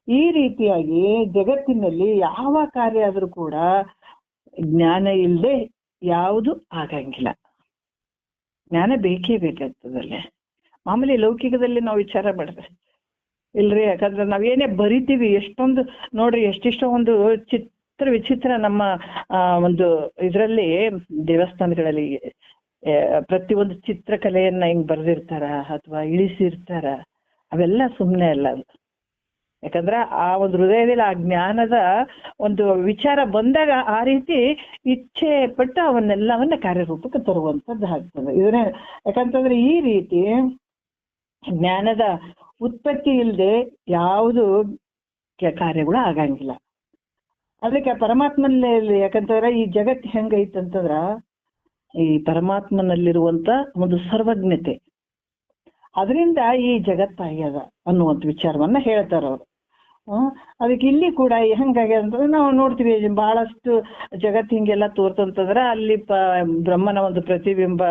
ಈ ರೀತಿಯಾಗಿ ಜಗತ್ತಿನಲ್ಲಿ ಯಾವ ಕಾರ್ಯ ಆದ್ರೂ ಕೂಡ ಜ್ಞಾನ ಇಲ್ಲದೆ ಯಾವುದು ಆಗಂಗಿಲ್ಲ. ಜ್ಞಾನ ಬೇಕೇ ಬೇಕಾಗ್ತದಲ್ಲೇ. ಮಾಮೂಲಿ ಲೌಕಿಕದಲ್ಲಿ ನಾವು ವಿಚಾರ ಮಾಡಿದ್ರೆ ಇಲ್ರಿ, ಯಾಕಂದ್ರೆ ನಾವೇನೇ ಬರಿತೀವಿ ಎಷ್ಟೊಂದು ನೋಡ್ರಿ, ಎಷ್ಟೆಷ್ಟೋ ಒಂದು ವಿಚಿತ್ರ ನಮ್ಮ ಒಂದು ಇದರಲ್ಲಿ ದೇವಸ್ಥಾನಗಳಲ್ಲಿ ಪ್ರತಿಯೊಂದು ಚಿತ್ರಕಲೆಯನ್ನ ಹಿಂಗ್ ಬರ್ದಿರ್ತಾರ ಅಥವಾ ಇಳಿಸಿರ್ತಾರ. ಅವೆಲ್ಲ ಸುಮ್ಮನೆ ಅಲ್ಲ ಅದು. ಯಾಕಂದ್ರೆ ಆ ಒಂದು ಹೃದಯದಲ್ಲಿ ಆ ಜ್ಞಾನದ ಒಂದು ವಿಚಾರ ಬಂದಾಗ ಆ ರೀತಿ ಇಚ್ಛೆ ಪಟ್ಟು ಅವನ್ನೆಲ್ಲವನ್ನ ಕಾರ್ಯರೂಪಕ್ಕೆ ತರುವಂತದ್ದು ಆಗ್ತದೆ. ಇದನ್ನೇ ಯಾಕಂತಂದ್ರೆ ಈ ರೀತಿ ಜ್ಞಾನದ ಉತ್ಪತ್ತಿ ಇಲ್ಲದೆ ಯಾವುದು ಕಾರ್ಯಗಳು ಆಗಂಗಿಲ್ಲ. ಅದಕ್ಕೆ ಪರಮಾತ್ಮನಲ್ಲಿ ಯಾಕಂತಂದ್ರೆ ಈ ಜಗತ್ತು ಹೆಂಗೈತಂತಂದ್ರ ಈ ಪರಮಾತ್ಮನಲ್ಲಿರುವಂತ ಒಂದು ಸರ್ವಜ್ಞತೆ, ಅದರಿಂದ ಈ ಜಗತ್ತಾಗ್ಯದ ಅನ್ನುವಂಥ ವಿಚಾರವನ್ನ ಹೇಳ್ತಾರ ಅವರು. ಅದಕ್ಕೆ ಇಲ್ಲಿ ಕೂಡ ಹೆಂಗಾಗ್ಯದ ಅಂತಂದ್ರೆ ನಾವು ನೋಡ್ತೀವಿ, ಬಹಳಷ್ಟು ಜಗತ್ತು ಹಿಂಗೆಲ್ಲ ತೋರ್ತಂತಂದ್ರ ಅಲ್ಲಿ ಬ್ರಹ್ಮನ ಒಂದು ಪ್ರತಿಬಿಂಬ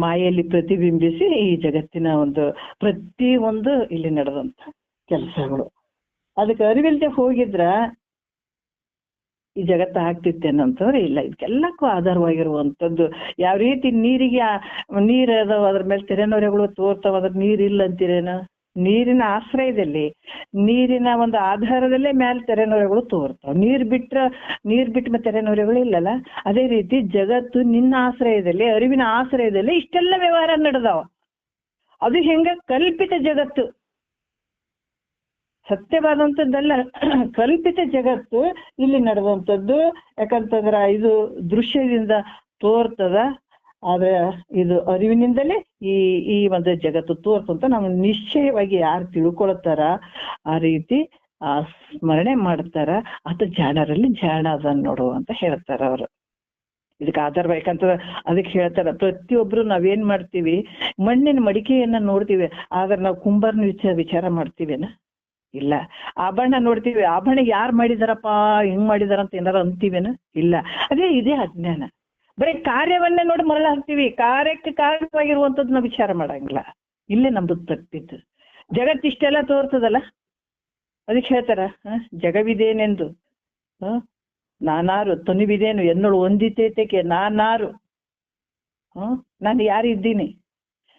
ಮಾಯೆಯಲ್ಲಿ ಪ್ರತಿಬಿಂಬಿಸಿ ಈ ಜಗತ್ತಿನ ಒಂದು ಪ್ರತಿಯೊಂದು ಇಲ್ಲಿ ನಡೆದಂತ ಕೆಲಸಗಳು. ಅದಕ್ಕೆ ಅರಿವಿಲ್ದೆ ಹೋಗಿದ್ರ ಈ ಜಗತ್ತ ಆಗ್ತಿತ್ತೇನಂತಂದ್ರೆ ಇಲ್ಲ. ಇದಕ್ಕೆಲ್ಲಕ್ಕೂ ಆಧಾರವಾಗಿರುವಂಥದ್ದು ಯಾವ ರೀತಿ ನೀರಿಗೆ ನೀರ್ ಅದಾವ, ಅದ್ರ ಮೇಲೆ ತೆರೆನೊರೆಗಳು ತೋರ್ತಾವ, ಅದ್ರ ನೀರಿಲ್ಲ ಅಂತೀರೇನ? ನೀರಿನ ಆಶ್ರಯದಲ್ಲಿ, ನೀರಿನ ಒಂದು ಆಧಾರದಲ್ಲೇ ಮೇಲೆ ತೆರೆನೊರೆಗಳು ತೋರ್ತಾವ. ನೀರ್ ಬಿಟ್ಟ ಮತ್ತೆ ತೆರೆನೊರೆಗಳು ಇಲ್ಲಲ್ಲ. ಅದೇ ರೀತಿ ಜಗತ್ತು ನಿನ್ನ ಆಶ್ರಯದಲ್ಲಿ, ಅರಿವಿನ ಆಶ್ರಯದಲ್ಲಿ ಇಷ್ಟೆಲ್ಲ ವ್ಯವಹಾರ ನಡೆದಾವ. ಅದು ಹೆಂಗ ಕಲ್ಪಿತ ಜಗತ್ತು, ಸತ್ಯವಾದಂಥದ್ದಲ್ಲ, ಕಲ್ಪಿತ ಜಗತ್ತು ಇಲ್ಲಿ ನಡೆದಂಥದ್ದು. ಯಾಕಂತಂದ್ರ ಇದು ದೃಶ್ಯದಿಂದ ತೋರ್ತದ, ಆದ್ರೆ ಇದು ಅರಿವಿನಿಂದಲೇ ಈ ಒಂದು ಜಗತ್ತು ತೋರ್ತಂತ ನಾವು ನಿಶ್ಚಯವಾಗಿ ಯಾರು ತಿಳ್ಕೊಳ್ತಾರ ಆ ರೀತಿ ಸ್ಮರಣೆ ಮಾಡ್ತಾರ, ಅದು ಜಾಣರಲ್ಲಿ ಜಾಣ ಅದನ್ನ ನೋಡು ಅಂತ ಹೇಳ್ತಾರ ಅವರು. ಇದಕ್ಕೆ ಆಧಾರ ಬೇಕಂತಂದ್ರೆ ಅದಕ್ಕೆ ಹೇಳ್ತಾರ, ಪ್ರತಿಯೊಬ್ರು ನಾವೇನ್ ಮಾಡ್ತೀವಿ, ಮಣ್ಣಿನ ಮಡಿಕೆಯನ್ನ ನೋಡ್ತೀವಿ, ಆದ್ರೆ ನಾವು ಕುಂಬಾರನ ವಿಚಾರ ಮಾಡ್ತೀವೇನ? ಇಲ್ಲ. ಆಭರಣ ನೋಡ್ತೀವಿ, ಆಭರಣ ಯಾರು ಮಾಡಿದಾರಪ್ಪ, ಹೆಂಗ್ ಮಾಡಿದಾರಂತ ಏನಾರ ಅಂತೀವೇನ? ಇಲ್ಲ. ಇದೇ ಅಜ್ಞಾನ. ಬರೀ ಕಾರ್ಯವನ್ನೇ ನೋಡಿ ಮರಳ ಹಾಕ್ತೀವಿ, ಕಾರ್ಯಕ್ಕೆ ಕಾರಣವಾಗಿರುವಂತದ್ದು ನಾವು ವಿಚಾರ ಮಾಡಂಗಿಲ್ಲ. ಇಲ್ಲೇ ನಮ್ದು ತಪ್ಪಿದ್ದು. ಜಗತ್ತಿಷ್ಟೆಲ್ಲ ತೋರ್ತದಲ್ಲ, ಅದಕ್ಕೆ ಹೇಳ್ತಾರ ಜಗವಿದೇನೆಂದು ನಾನಾರು ತನುವಿದೇನು ಎನ್ನೋಳು ಒಂದಿತೇತಕ್ಕೆ ನಾನಾರು. ನಾನು ಯಾರಿದ್ದೀನಿ?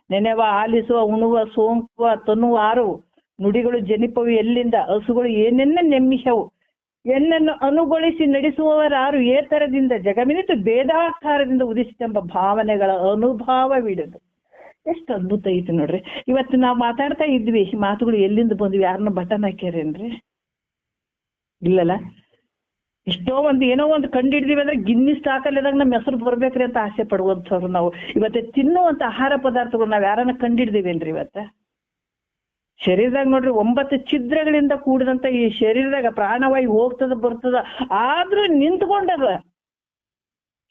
ನೆನೆವ ಆಲಿಸುವ ಉಣುವ ಸೋಂಕುವ ತನುವ ಆರುವು ನುಡಿಗಳು ಜನಿಪವು ಎಲ್ಲಿಂದ, ಹಸುಗಳು ಏನೆನ್ನ ನೆಮ್ಮಿಹವು, ಎನ್ನನ್ನು ಅನುಗೊಳಿಸಿ ನಡೆಸುವವರಾರು ಏತರದಿಂದ, ಜಗಮಿನಿತು ಭೇದಾಕಾರದಿಂದ ಉದಿಸಿತೆಂಬ ಭಾವನೆಗಳ ಅನುಭವವಿಡದು. ಎಷ್ಟು ಅದ್ಭುತ ಐತಿ ನೋಡ್ರಿ. ಇವತ್ತು ನಾವು ಮಾತಾಡ್ತಾ ಇದ್ವಿ, ಮಾತುಗಳು ಎಲ್ಲಿಂದ ಬಂದ್ವಿ? ಯಾರನ್ನ ಬಟನ್ ಹಾಕ್ಯಾರೇನ್ರಿ? ಇಲ್ಲಲ್ಲ. ಎಷ್ಟೋ ಒಂದು ಏನೋ ಒಂದು ಕಂಡಿಡ್ದೀವಿ ಅಂದ್ರೆ ಗಿನ್ನಿಸ್ ದಾಖಲೆದಾಗ ನಮ್ಮ ಹೆಸರು ಬರ್ಬೇಕ್ರಿ ಅಂತ ಆಸೆ ಪಡುವಂಥವ್ರು ನಾವು. ಇವತ್ತು ತಿನ್ನುವಂತ ಆಹಾರ ಪದಾರ್ಥಗಳು ನಾವ್ ಯಾರನ್ನ ಕಂಡಿಡ್ದೀವೇನ್ರಿ? ಇವತ್ತ ಶರೀರದಾಗ ನೋಡ್ರಿ 9 ಛಿದ್ರಗಳಿಂದ ಕೂಡಿದಂತ ಈ ಶರೀರದಾಗ ಪ್ರಾಣವಾಯು ಹೋಗ್ತದ ಬರ್ತದ, ಆದ್ರೂ ನಿಂತ್ಕೊಂಡದ.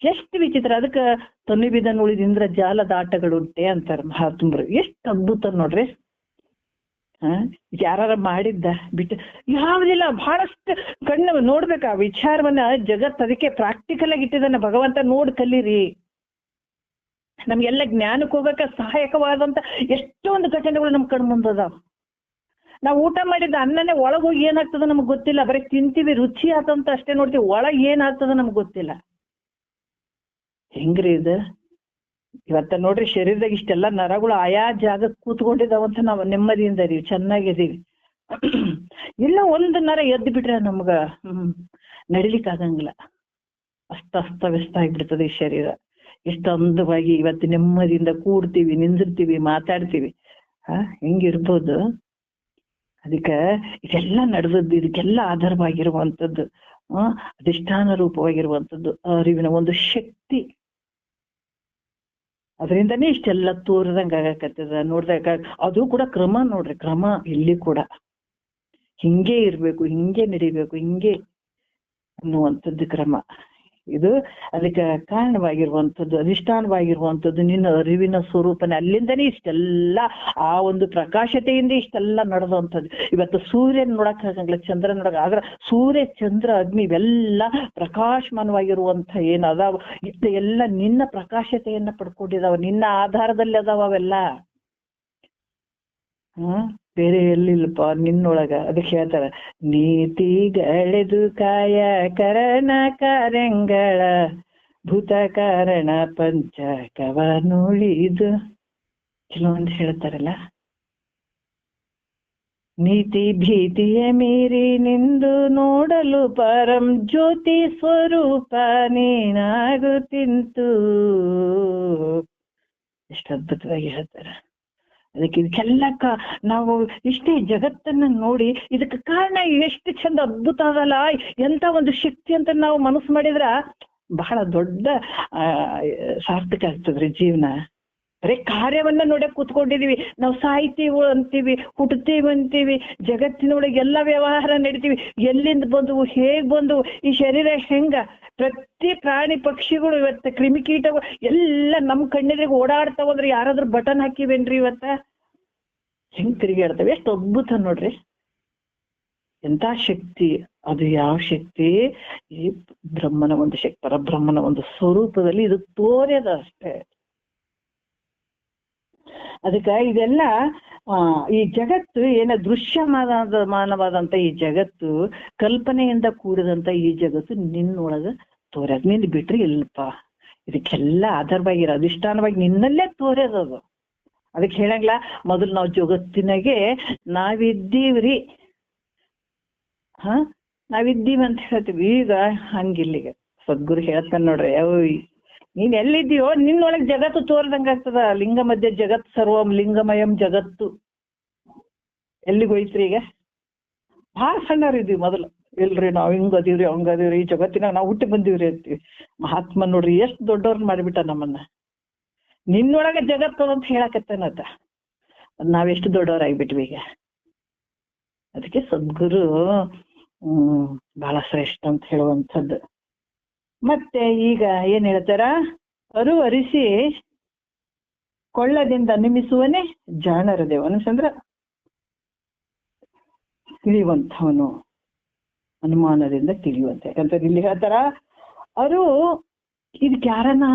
ಎಷ್ಟು ವಿಚಿತ್ರ. ಅದಕ್ಕೆ ತನುವಿದನ್ ಉಳಿದಿಂದ್ರ ಜಾಲದ ಆಟಗಳುಂಟೆ ಅಂತಾರ ಮಹಾತ್ಮರು. ಎಷ್ಟು ಅದ್ಭುತ ನೋಡ್ರಿ. ಯಾರ ಮಾಡಿದ್ದ ಬಿಟ್ಟು ಯಾವ್ದಿಲ್ಲ. ಬಹಳಷ್ಟು ಕಣ್ಣು ನೋಡ್ಬೇಕ ಆ ವಿಚಾರವನ್ನ. ಜಗತ್ ಅದಕ್ಕೆ ಪ್ರಾಕ್ಟಿಕಲ್ ಆಗಿ ಇಟ್ಟಿದ್ದಾನೆ ಭಗವಂತ. ನೋಡ್ ಕಲೀರಿ. ನಮ್ಗೆಲ್ಲ ಜ್ಞಾನಕ್ಕೆ ಹೋಗಕ ಸಹಾಯಕವಾದಂತ ಎಷ್ಟೊಂದು ಘಟನೆಗಳು ನಮ್ ಕಣ್ ಮುಂದದಾವ. ನಾವು ಊಟ ಮಾಡಿದ ಅನ್ನನೇ ಒಳಗೋಗಿ ಏನಾಗ್ತದ ನಮ್ಗೆ ಗೊತ್ತಿಲ್ಲ. ಬರೀ ತಿಂತೀವಿ, ರುಚಿ ಆತಂತ ಅಷ್ಟೇ ನೋಡ್ತೀವಿ, ಒಳಗ್ ಏನಾಗ್ತದ ನಮ್ಗೆ ಗೊತ್ತಿಲ್ಲ. ಹೆಂಗ್ರಿ ಇದು? ಇವತ್ತ ನೋಡ್ರಿ, ಶರೀರದಾಗ ಇಷ್ಟೆಲ್ಲ ನರಗಳು ಆಯಾ ಜಾಗಕ್ಕೆ ಕೂತ್ಕೊಂಡಿದಾವಂತ ನಾವು ನೆಮ್ಮದಿಯಿಂದ ಇದೀವಿ, ಚೆನ್ನಾಗಿದೀವಿ. ಇಲ್ಲ ಒಂದು ನರ ಎದ್ದು ಬಿಟ್ರೆ ನಮ್ಗ ನಡಿಲಿಕ್ಕೆ ಆಗಂಗಿಲ್ಲ. ಅಸ್ತವ್ಯಸ್ತ ಆಗ್ಬಿಡ್ತದೆ ಈ ಶರೀರ. ಎಷ್ಟು ಅಂದವಾಗಿ ಇವತ್ತು ನೆಮ್ಮದಿಯಿಂದ ಕೂಡ್ತೀವಿ, ನಿಂದಿರ್ತೀವಿ, ಮಾತಾಡ್ತೀವಿ. ಹೆಂಗಿರ್ಬೋದು? ಅದಕ್ಕೆ ಇದೆಲ್ಲ ನಡೆದದ್ದು, ಇದಕ್ಕೆಲ್ಲ ಆಧಾರವಾಗಿರುವಂಥದ್ದು ಅಧಿಷ್ಠಾನ ರೂಪವಾಗಿರುವಂಥದ್ದು ಅರಿವಿನ ಒಂದು ಶಕ್ತಿ. ಅದರಿಂದನೇ ಇಷ್ಟೆಲ್ಲ ತೋರದಂಗ ಆಗಕತ್ತದ. ನೋಡ್ದಾಗ ಅದು ಕೂಡ ಕ್ರಮ ನೋಡ್ರಿ, ಕ್ರಮ ಇಲ್ಲಿ ಕೂಡ ಹಿಂಗೆ ಇರ್ಬೇಕು, ಹಿಂಗೆ ನಡಿಬೇಕು, ಹಿಂಗೆ ಅನ್ನುವಂಥದ್ದು ಕ್ರಮ. ಇದು ಅದಕ್ಕೆ ಕಾರಣವಾಗಿರುವಂಥದ್ದು, ಅಧಿಷ್ಠಾನವಾಗಿರುವಂಥದ್ದು ನಿನ್ನ ಅರಿವಿನ ಸ್ವರೂಪನೇ. ಅಲ್ಲಿಂದನೇ ಇಷ್ಟೆಲ್ಲ ಆ ಒಂದು ಪ್ರಕಾಶತೆಯಿಂದ ಇಷ್ಟೆಲ್ಲ ನಡೆದಂಥದ್ದು. ಇವತ್ತು ಸೂರ್ಯನ ನೋಡಕ್ ಆಗಂಗಿಲ್ಲ, ಚಂದ್ರ ನೋಡಕ್, ಆದ್ರೆ ಸೂರ್ಯ ಚಂದ್ರ ಅಗ್ನಿ ಇವೆಲ್ಲ ಪ್ರಕಾಶಮಾನವಾಗಿರುವಂಥ ಏನ್ ಅದಾವ ಎಲ್ಲ ನಿನ್ನ ಪ್ರಕಾಶತೆಯನ್ನ ಪಡ್ಕೊಂಡಿದಾವ, ನಿನ್ನ ಆಧಾರದಲ್ಲಿ ಅದಾವ ಅವೆಲ್ಲ. ಬೇರೆ ಎಲ್ಲಿಲ್ಲಪ್ಪ ನಿನ್ನೊಳಗ. ಅದಕ್ಕೆ ಹೇಳ್ತಾರ, ನೀತಿಗಳೆದು ಕಾಯ ಕರಣ ಕಾರ್ಯಗಳ ಭೂತ ಕಾರಣ ಪಂಚ ಕವನುಳಿದು ಕೆಲವೊಂದು ಹೇಳ್ತಾರಲ್ಲ. ನೀತಿ ಭೀತಿಯ ಮೀರಿ ನಿಂದು ನೋಡಲು ಪರಂ ಜ್ಯೋತಿ ಸ್ವರೂಪ ನೀನಾಗುತ್ತಿಂತು. ಎಷ್ಟು ಅದ್ಭುತವಾಗಿ ಹೇಳ್ತಾರೆ. ಅದಕ್ಕೆ ಇದಕ್ಕೆಲ್ಲ ನಾವು ಇಷ್ಟೇ ಜಗತ್ತನ್ನ ನೋಡಿ ಇದಕ್ಕೆ ಕಾರಣ ಎಷ್ಟು ಚಂದ ಅದ್ಭುತ ಅದಲ್ಲ, ಎಂತ ಒಂದು ಶಕ್ತಿ ಅಂತ ನಾವು ಮನಸ್ಸು ಮಾಡಿದ್ರ ಬಹಳ ದೊಡ್ಡ ಸಾರ್ಥಕ ಆಗ್ತದ್ರಿ ಜೀವನ. ಬರೀ ಕಾರ್ಯವನ್ನ ನೋಡಕ್ ಕೂತ್ಕೊಂಡಿದೀವಿ ನಾವು, ಸಾಯ್ತೀವಿ ಅಂತೀವಿ, ಹುಟ್ಟುತ್ತೀವಿ ಅಂತೀವಿ, ಜಗತ್ತಿನೊಳಗೆ ಎಲ್ಲ ವ್ಯವಹಾರ ನಡಿತೀವಿ, ಎಲ್ಲಿಂದ ಬಂದವು, ಹೇಗ್ ಬಂದವು, ಈ ಶರೀರ ಹೆಂಗ, ಪ್ರತಿ ಪ್ರಾಣಿ ಪಕ್ಷಿಗಳು ಇವತ್ತು ಕ್ರಿಮಿಕೀಟಗಳು ಎಲ್ಲ ನಮ್ ಕಣ್ಣೆದ್ರಿಗೆ ಓಡಾಡ್ತಾವಂದ್ರೆ ಯಾರಾದ್ರೂ ಬಟನ್ ಹಾಕಿವೇನ್ರಿ ಇವತ್ತ? ಹೆಂಗ್ ತಿರುಗಾಡ್ತವೆ, ಎಷ್ಟು ಅದ್ಭುತ ನೋಡ್ರಿ. ಎಂತ ಶಕ್ತಿ ಅದು! ಯಾವ ಶಕ್ತಿ? ಈ ಬ್ರಹ್ಮನ ಒಂದು ಶಕ್ತಿ, ಪರಬ್ರಹ್ಮನ ಒಂದು ಸ್ವರೂಪದಲ್ಲಿ ಇದು ತೋರ್ಯದ ಅಷ್ಟೇ. ಅದಕ್ಕ ಇದೆಲ್ಲ ಈ ಜಗತ್ತು ಏನ ದೃಶ್ಯಮಾನವಾದಂತ ಈ ಜಗತ್ತು, ಕಲ್ಪನೆಯಿಂದ ಕೂಡಿದಂತ ಈ ಜಗತ್ತು ನಿನ್ನೊಳಗ ತೋರ್ಯದ. ನಿನ್ ಬಿಟ್ರಿ ಇಲ್ಲಪ್ಪ, ಇದಕ್ಕೆಲ್ಲ ಆಧಾರವಾಗಿರೋ ಅಧಿಷ್ಠಾನವಾಗಿ ನಿನ್ನಲ್ಲೇ ತೋರ್ಯದದು. ಅದಕ್ಕೆ ಹೇಳಂಗಿಲ್ಲ, ಮೊದಲು ನಾವು ಜಗತ್ತಿನಾಗೆ ನಾವಿದ್ದೀವ್ರಿ, ನಾವಿದ್ದೀವಿ ಅಂತ ಹೇಳ್ತೀವಿ. ಈಗ ಹಂಗಿಲ್ಲಿಗೆ ಸದ್ಗುರು ಹೇಳ್ತಾನೆ ನೋಡ್ರಿ, ನೀನ್ ಎಲ್ಲಿದ್ದೀಯೋ ನಿನ್ನೊಳಗೆ ಜಗತ್ತು ತೋರ್ದಂಗ ಆಗ್ತದ. ಲಿಂಗ ಮಧ್ಯ ಜಗತ್ ಸರ್ವಂ ಲಿಂಗಮಯಂ ಜಗತ್ತು. ಎಲ್ಲಿಗೆ ಹೋಯ್ತ್ರಿ? ಈಗ ಭಾಳ ಸಣ್ಣವ್ರಿದ್ದೀವಿ ಮೊದಲು. ಇಲ್ರಿ ನಾವ್ ಹಿಂಗದೀವ್ರಿ ಹಂಗದೀವ್ರಿ, ಈ ಜಗತ್ತಿನಾಗ ನಾವು ಹುಟ್ಟಿ ಬಂದೀವ್ರಿ ಅಂತೀವಿ. ಮಹಾತ್ಮ ನೋಡ್ರಿ ಎಷ್ಟು ದೊಡ್ಡವ್ರನ್ನ ಮಾಡಿಬಿಟ್ಟ ನಮ್ಮನ್ನ. ನಿನ್ನೊಳಗೆ ಜಗತ್ತು ಅಂತ ಹೇಳಕತ್ತೇನದ, ನಾವೆಷ್ಟು ದೊಡ್ಡವರಾಗ್ಬಿಟ್ವಿ ಈಗ. ಅದಕ್ಕೆ ಸದ್ಗುರು ಬಹಳ ಶ್ರೇಷ್ಠ ಅಂತ ಹೇಳುವಂಥದ್ದು. ಮತ್ತೆ ಈಗ ಏನ್ ಹೇಳ್ತಾರ, ಅರಿಸಿ ಕೊಳ್ಳದಿಂದ ನಿಮಿಸುವನೇ ಜಾಣರ ದೇವ. ಅನ್ಸಂದ್ರ ತಿಳಿಯುವಂಥವನು, ಅನುಮಾನದಿಂದ ತಿಳಿಯುವಂತ. ಯಾಕಂದ್ರೆ ಇಲ್ಲಿ ಹೇಳ್ತಾರ, ಇದಕ್ಕೆ ಯಾರನ್ನ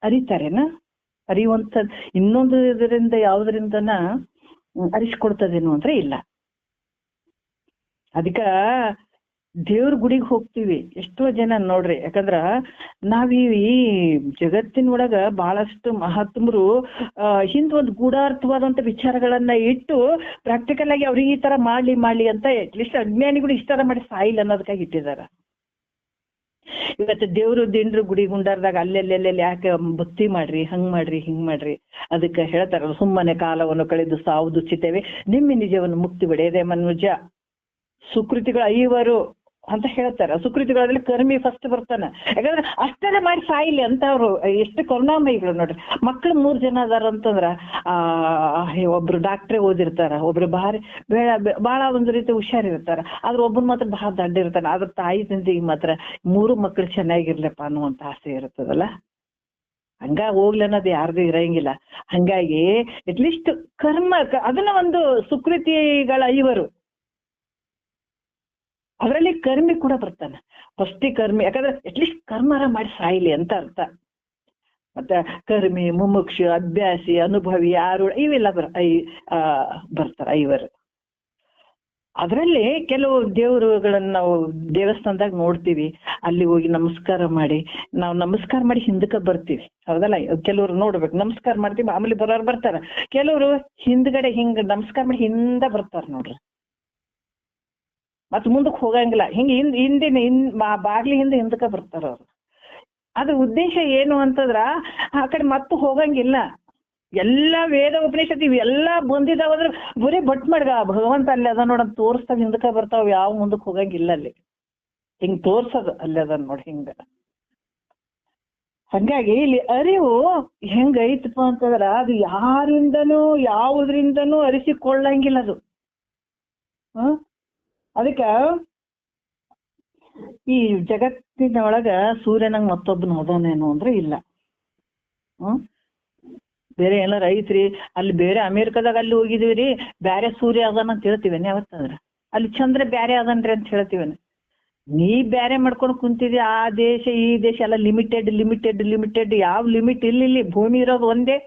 ಅರಿತಾರೇನ? ಅರಿಯುವಂಥದ್ದು ಇನ್ನೊಂದು ಇದರಿಂದ ಯಾವುದರಿಂದನ ಅರಿಸ್ಕೊಡ್ತದೇನು ಅಂದ್ರೆ ಇಲ್ಲ. ಅದಕ್ಕ ದೇವ್ರ ಗುಡಿಗೆ ಹೋಗ್ತೀವಿ ಎಷ್ಟೋ ಜನ ನೋಡ್ರಿ. ಯಾಕಂದ್ರ ಈ ಜಗತ್ತಿನೊಳಗ ಬಹಳಷ್ಟು ಮಹಾತ್ಮರು ಹಿಂದ್ ಒಂದು ಗೂಢಾರ್ಥವಾದಂತ ವಿಚಾರಗಳನ್ನ ಇಟ್ಟು ಪ್ರಾಕ್ಟಿಕಲ್ ಆಗಿ ಅವ್ರಿಗೆ ಈ ತರ ಮಾಡ್ಲಿ ಅಂತ ಅಟ್ಲೀಸ್ಟ್ ಅಜ್ಞಾನಿಗಳು ಇಷ್ಟಾರ ಮಾಡಿ ಸಾಯಿಲ್ ಅನ್ನೋದಕ್ಕಾಗಿ ಇಟ್ಟಿದಾರ. ಇವತ್ತು ದೇವ್ರು ದಿಂಡ್ರು ಗುಡಿ ಗುಂಡಾರ್ದಾಗ ಅಲ್ಲೆಲ್ಲೆಲ್ಲೆಲ್ಲಿ ಯಾಕೆ ಭಕ್ತಿ ಮಾಡ್ರಿ, ಹಂಗ್ ಮಾಡ್ರಿ ಹಿಂಗ್ ಮಾಡ್ರಿ. ಅದಕ್ಕೆ ಹೇಳ್ತಾರ, ಸುಮ್ಮನೆ ಕಾಲವನ್ನು ಕಳೆದು ಸಾವು ದುಚ್ಚಿತೇವೆ, ನಿಮ್ಮ ನಿಜವನ್ನು ಮುಕ್ತಿ ಬಿಡೆಯದೆ ಮನುಜ. ಸುಕೃತಿಗಳು 5 ಅಂತ ಹೇಳ್ತಾರ. ಸುಕೃತಿಗಳಲ್ಲಿ ಕರ್ಮಿ ಫಸ್ಟ್ ಬರ್ತಾನ. ಯಾಕಂದ್ರೆ ಅಷ್ಟೆಲ್ಲ ಮಾಡಿ ಸಾಯಿಲಿ ಅಂತ ಅವ್ರು ಎಷ್ಟು ಕರುಣಾಮಯಿಗಳು ನೋಡ್ರಿ. ಮಕ್ಳು 3 ಜನ ಅದಾರ ಅಂತಂದ್ರ ಒಬ್ರು ಡಾಕ್ಟ್ರೇ ಓದಿರ್ತಾರ, ಒಬ್ರು ಬಹಳ ಒಂದು ರೀತಿ ಹುಷಾರಿರ್ತಾರ, ಆದ್ರೆ ಒಬ್ಬನ್ ಮಾತ್ರ ಬಹಳ ದಡ್ಡ ಇರ್ತಾನ. ಆದ್ರ ತಾಯಿ ತಂದೆಗೆ ಮಾತ್ರ 3 ಮಕ್ಳು ಚೆನ್ನಾಗಿರ್ಲಪ್ಪ ಅನ್ನುವಂತ ಆಸೆ ಇರ್ತದಲ್ಲ. ಹಂಗ ಹೋಗ್ಲಿ ಅನ್ನೋದು ಯಾರ್ದು ಇರಂಗಿಲ್ಲ. ಹಂಗಾಗಿ ಅಟ್ಲೀಸ್ಟ್ ಕರ್ಮ ಅದನ್ನ ಒಂದು ಸುಕೃತಿಗಳ 5 ಅದರಲ್ಲಿ ಕರ್ಮಿ ಕೂಡ ಬರ್ತಾನೆ. ಫಸ್ಟಿ ಕರ್ಮಿ, ಯಾಕಂದ್ರೆ ಅಟ್ಲೀಸ್ಟ್ ಕರ್ಮರ ಮಾಡಿ ಸಾಯಿಲಿ ಅಂತ ಅರ್ಥ. ಮತ್ತೆ ಕರ್ಮಿ, ಮುಮುಕ್ಷು, ಅಭ್ಯಾಸಿ, ಅನುಭವಿ, ಆರುಳ ಇವೆಲ್ಲ ಬರ್ತಾರ 5. ಅದರಲ್ಲಿ ಕೆಲವು ದೇವರುಗಳನ್ನ ನಾವು ದೇವಸ್ಥಾನದಾಗ ನೋಡ್ತೀವಿ, ಅಲ್ಲಿ ಹೋಗಿ ನಮಸ್ಕಾರ ಮಾಡಿ ಹಿಂದಕ್ಕೆ ಬರ್ತೀವಿ, ಹೌದಲ್ಲ? ಕೆಲವ್ರು ನೋಡ್ಬೇಕು, ನಮಸ್ಕಾರ ಮಾಡ್ತೀವಿ ಆಮೇಲೆ ಬರೋರು ಬರ್ತಾರ. ಕೆಲವರು ಹಿಂದ್ಗಡೆ ಹಿಂಗ ನಮಸ್ಕಾರ ಮಾಡಿ ಹಿಂದ ಬರ್ತಾರ ನೋಡ್ರಿ, ಮತ್ ಮುಂದಕ್ಕೆ ಹೋಗಂಗಿಲ್ಲ. ಹಿಂದಿನ ಬಾಗ್ಲಿ ಹಿಂದಕ್ಕೆ ಬರ್ತಾರ ಅವ್ರು. ಅದ್ರ ಉದ್ದೇಶ ಏನು ಅಂತಂದ್ರ ಆ ಕಡೆ ಮತ್ತೆ ಹೋಗಂಗಿಲ್ಲ. ಎಲ್ಲಾ ವೇದ ಉಪನಿಷತ್ ಇವೆಲ್ಲಾ ಬಂದಿದಾವಂದ್ರ ಬರೀ ಬಟ್ ಮಾಡ್ಗ ಭಗವಂತ ಅಲ್ಲಿ ಅದ ನೋಡ ತೋರಿಸ್ತಾವ, ಹಿಂದಕ್ಕೆ ಬರ್ತಾವ, ಯಾವ ಮುಂದಕ್ಕೆ ಹೋಗಂಗಿಲ್ಲ. ಅಲ್ಲಿ ಹಿಂಗ್ ತೋರ್ಸೋದು ಅಲ್ಲಿ ಅದ ನೋಡಿ ಹಿಂಗ. ಹಂಗಾಗಿ ಇಲ್ಲಿ ಅರಿವು ಹೆಂಗ ಐತಪ್ಪ ಅಂತಂದ್ರ ಅದು ಯಾರಿಂದನೂ ಯಾವುದ್ರಿಂದನೂ ಅರಿಸಿಕೊಳ್ಳಂಗಿಲ್ಲ ಅದು. ಅದಕ್ಕ ಈ ಜಗತ್ತಿನೊಳಗ ಸೂರ್ಯನಂಗ್ ಮತ್ತೊಬ್ಬನ ಹೋದನೇನು ಅಂದ್ರೆ ಇಲ್ಲ. ಬೇರೆ ಏನಾರ ಐತ್ರಿ, ಅಲ್ಲಿ ಬೇರೆ ಅಮೇರಿಕಾದಾಗ ಅಲ್ಲಿ ಹೋಗಿದೀವ್ರಿ, ಬ್ಯಾರೆ ಸೂರ್ಯ ಅದನ್ನ ಅಂತ ಹೇಳ್ತೀವೇನೆ ಯಾವತ್ತಂದ್ರ? ಅಲ್ಲಿ ಚಂದ್ರ ಬ್ಯಾರೆ ಅದನ್ರಿ ಅಂತ ಹೇಳ್ತೀವೇನೆ? ನೀ ಬ್ಯಾರೆ ಮಾಡ್ಕೊಂಡು ಕುಂತಿದ್ದಿ. ಆ ದೇಶ ಈ ದೇಶ ಎಲ್ಲ ಲಿಮಿಟೆಡ್ ಯಾವ ಲಿಮಿಟ್ ಇಲ್ಲಿ. ಭೂಮಿ ಇರೋದು ಒಂದೇ,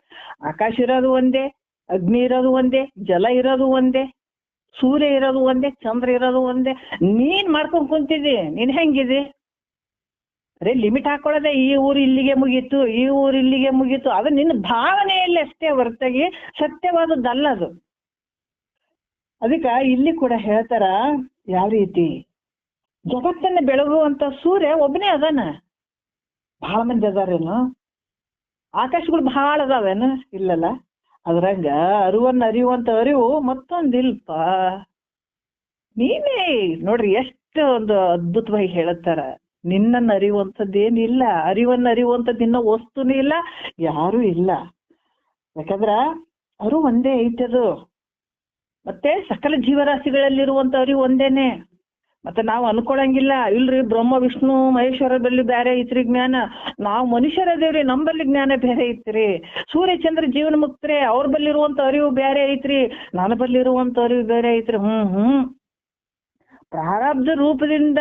ಆಕಾಶ ಇರೋದು ಒಂದೇ, ಅಗ್ನಿ ಇರೋದು ಒಂದೇ, ಜಲ ಇರೋದು ಒಂದೇ, ಸೂರ್ಯ ಇರೋದು ಒಂದೇ, ಚಂದ್ರ ಇರೋದು ಒಂದೇ. ನೀನ್ ಮಾಡ್ಕೊಂಡ್ ಕುಂತಿದ್ದಿ. ನೀನ್ ಹೆಂಗಿದಿ? ಅರೆ ಲಿಮಿಟ್ ಹಾಕೊಳ್ಳೋದೆ, ಈ ಊರು ಇಲ್ಲಿಗೆ ಮುಗೀತು, ಈ ಊರು ಇಲ್ಲಿಗೆ ಮುಗೀತು. ಅದು ನಿನ್ನ ಭಾವನೆಯಲ್ಲಿ ಅಷ್ಟೇ ಹೊರತಾಗಿ ಸತ್ಯವಾದದ್ದಲ್ಲ ಅದು. ಅದಕ್ಕ ಇಲ್ಲಿ ಕೂಡ ಹೇಳ್ತಾರ ಯಾವ ರೀತಿ ಜಗತ್ತನ್ನ ಬೆಳಗುವಂತ ಸೂರ್ಯ ಒಬ್ಬನೇ ಅದಾನ. ಬಹಳ ಮಂದಿ ಅದಾರೇನು? ಆಕಾಶಗಳು ಬಹಳ ಅದಾವೇನು? ಇಲ್ಲಲ್ಲ. ಅದ್ರಂಗ ಅರಿಯುವಂತ ಅರಿವು ಮತ್ತೊಂದಿಲ್ಪ. ನೀನೇ ನೋಡ್ರಿ ಎಷ್ಟು ಒಂದು ಅದ್ಭುತವಾಗಿ ಹೇಳತ್ತಾರ. ನಿನ್ನನ್ನು ಅರಿಯುವಂಥದ್ದೇನಿಲ್ಲ, ಅರಿಯುವಂಥದ್ದು ಇನ್ನೂ ವಸ್ತುನೂ ಇಲ್ಲ, ಯಾರೂ ಇಲ್ಲ. ಯಾಕಂದ್ರ ಅರು ಒಂದೇ ಐತದು. ಮತ್ತೆ ಸಕಲ ಜೀವರಾಶಿಗಳಲ್ಲಿರುವಂತ ಅರಿವು ಒಂದೇನೆ. ಮತ್ತೆ ನಾವು ಅನ್ಕೊಳಂಗಿಲ್ಲ ಇಲ್ರಿ ಬ್ರಹ್ಮ ವಿಷ್ಣು ಮಹೇಶ್ವರ ಬಲ್ಲಿ ಬೇರೆ ಐತ್ರಿ ಜ್ಞಾನ, ನಾವು ಮನುಷ್ಯರದೇವ್ರಿ ನಮ್ಮಲ್ಲಿ ಜ್ಞಾನ ಬೇರೆ ಐತ್ರಿ, ಸೂರ್ಯ ಚಂದ್ರ ಜೀವನ ಮುಕ್ತರೆ ಅವ್ರ ಬಲ್ಲಿರುವಂತ ಅರಿವು ಬೇರೆ ಐತ್ರಿ, ನನ್ನ ಬಲ್ಲಿರುವಂತ ಅರಿವು ಬೇರೆ ಐತ್ರಿ. ಪ್ರಾರಬ್ಧ ರೂಪದಿಂದ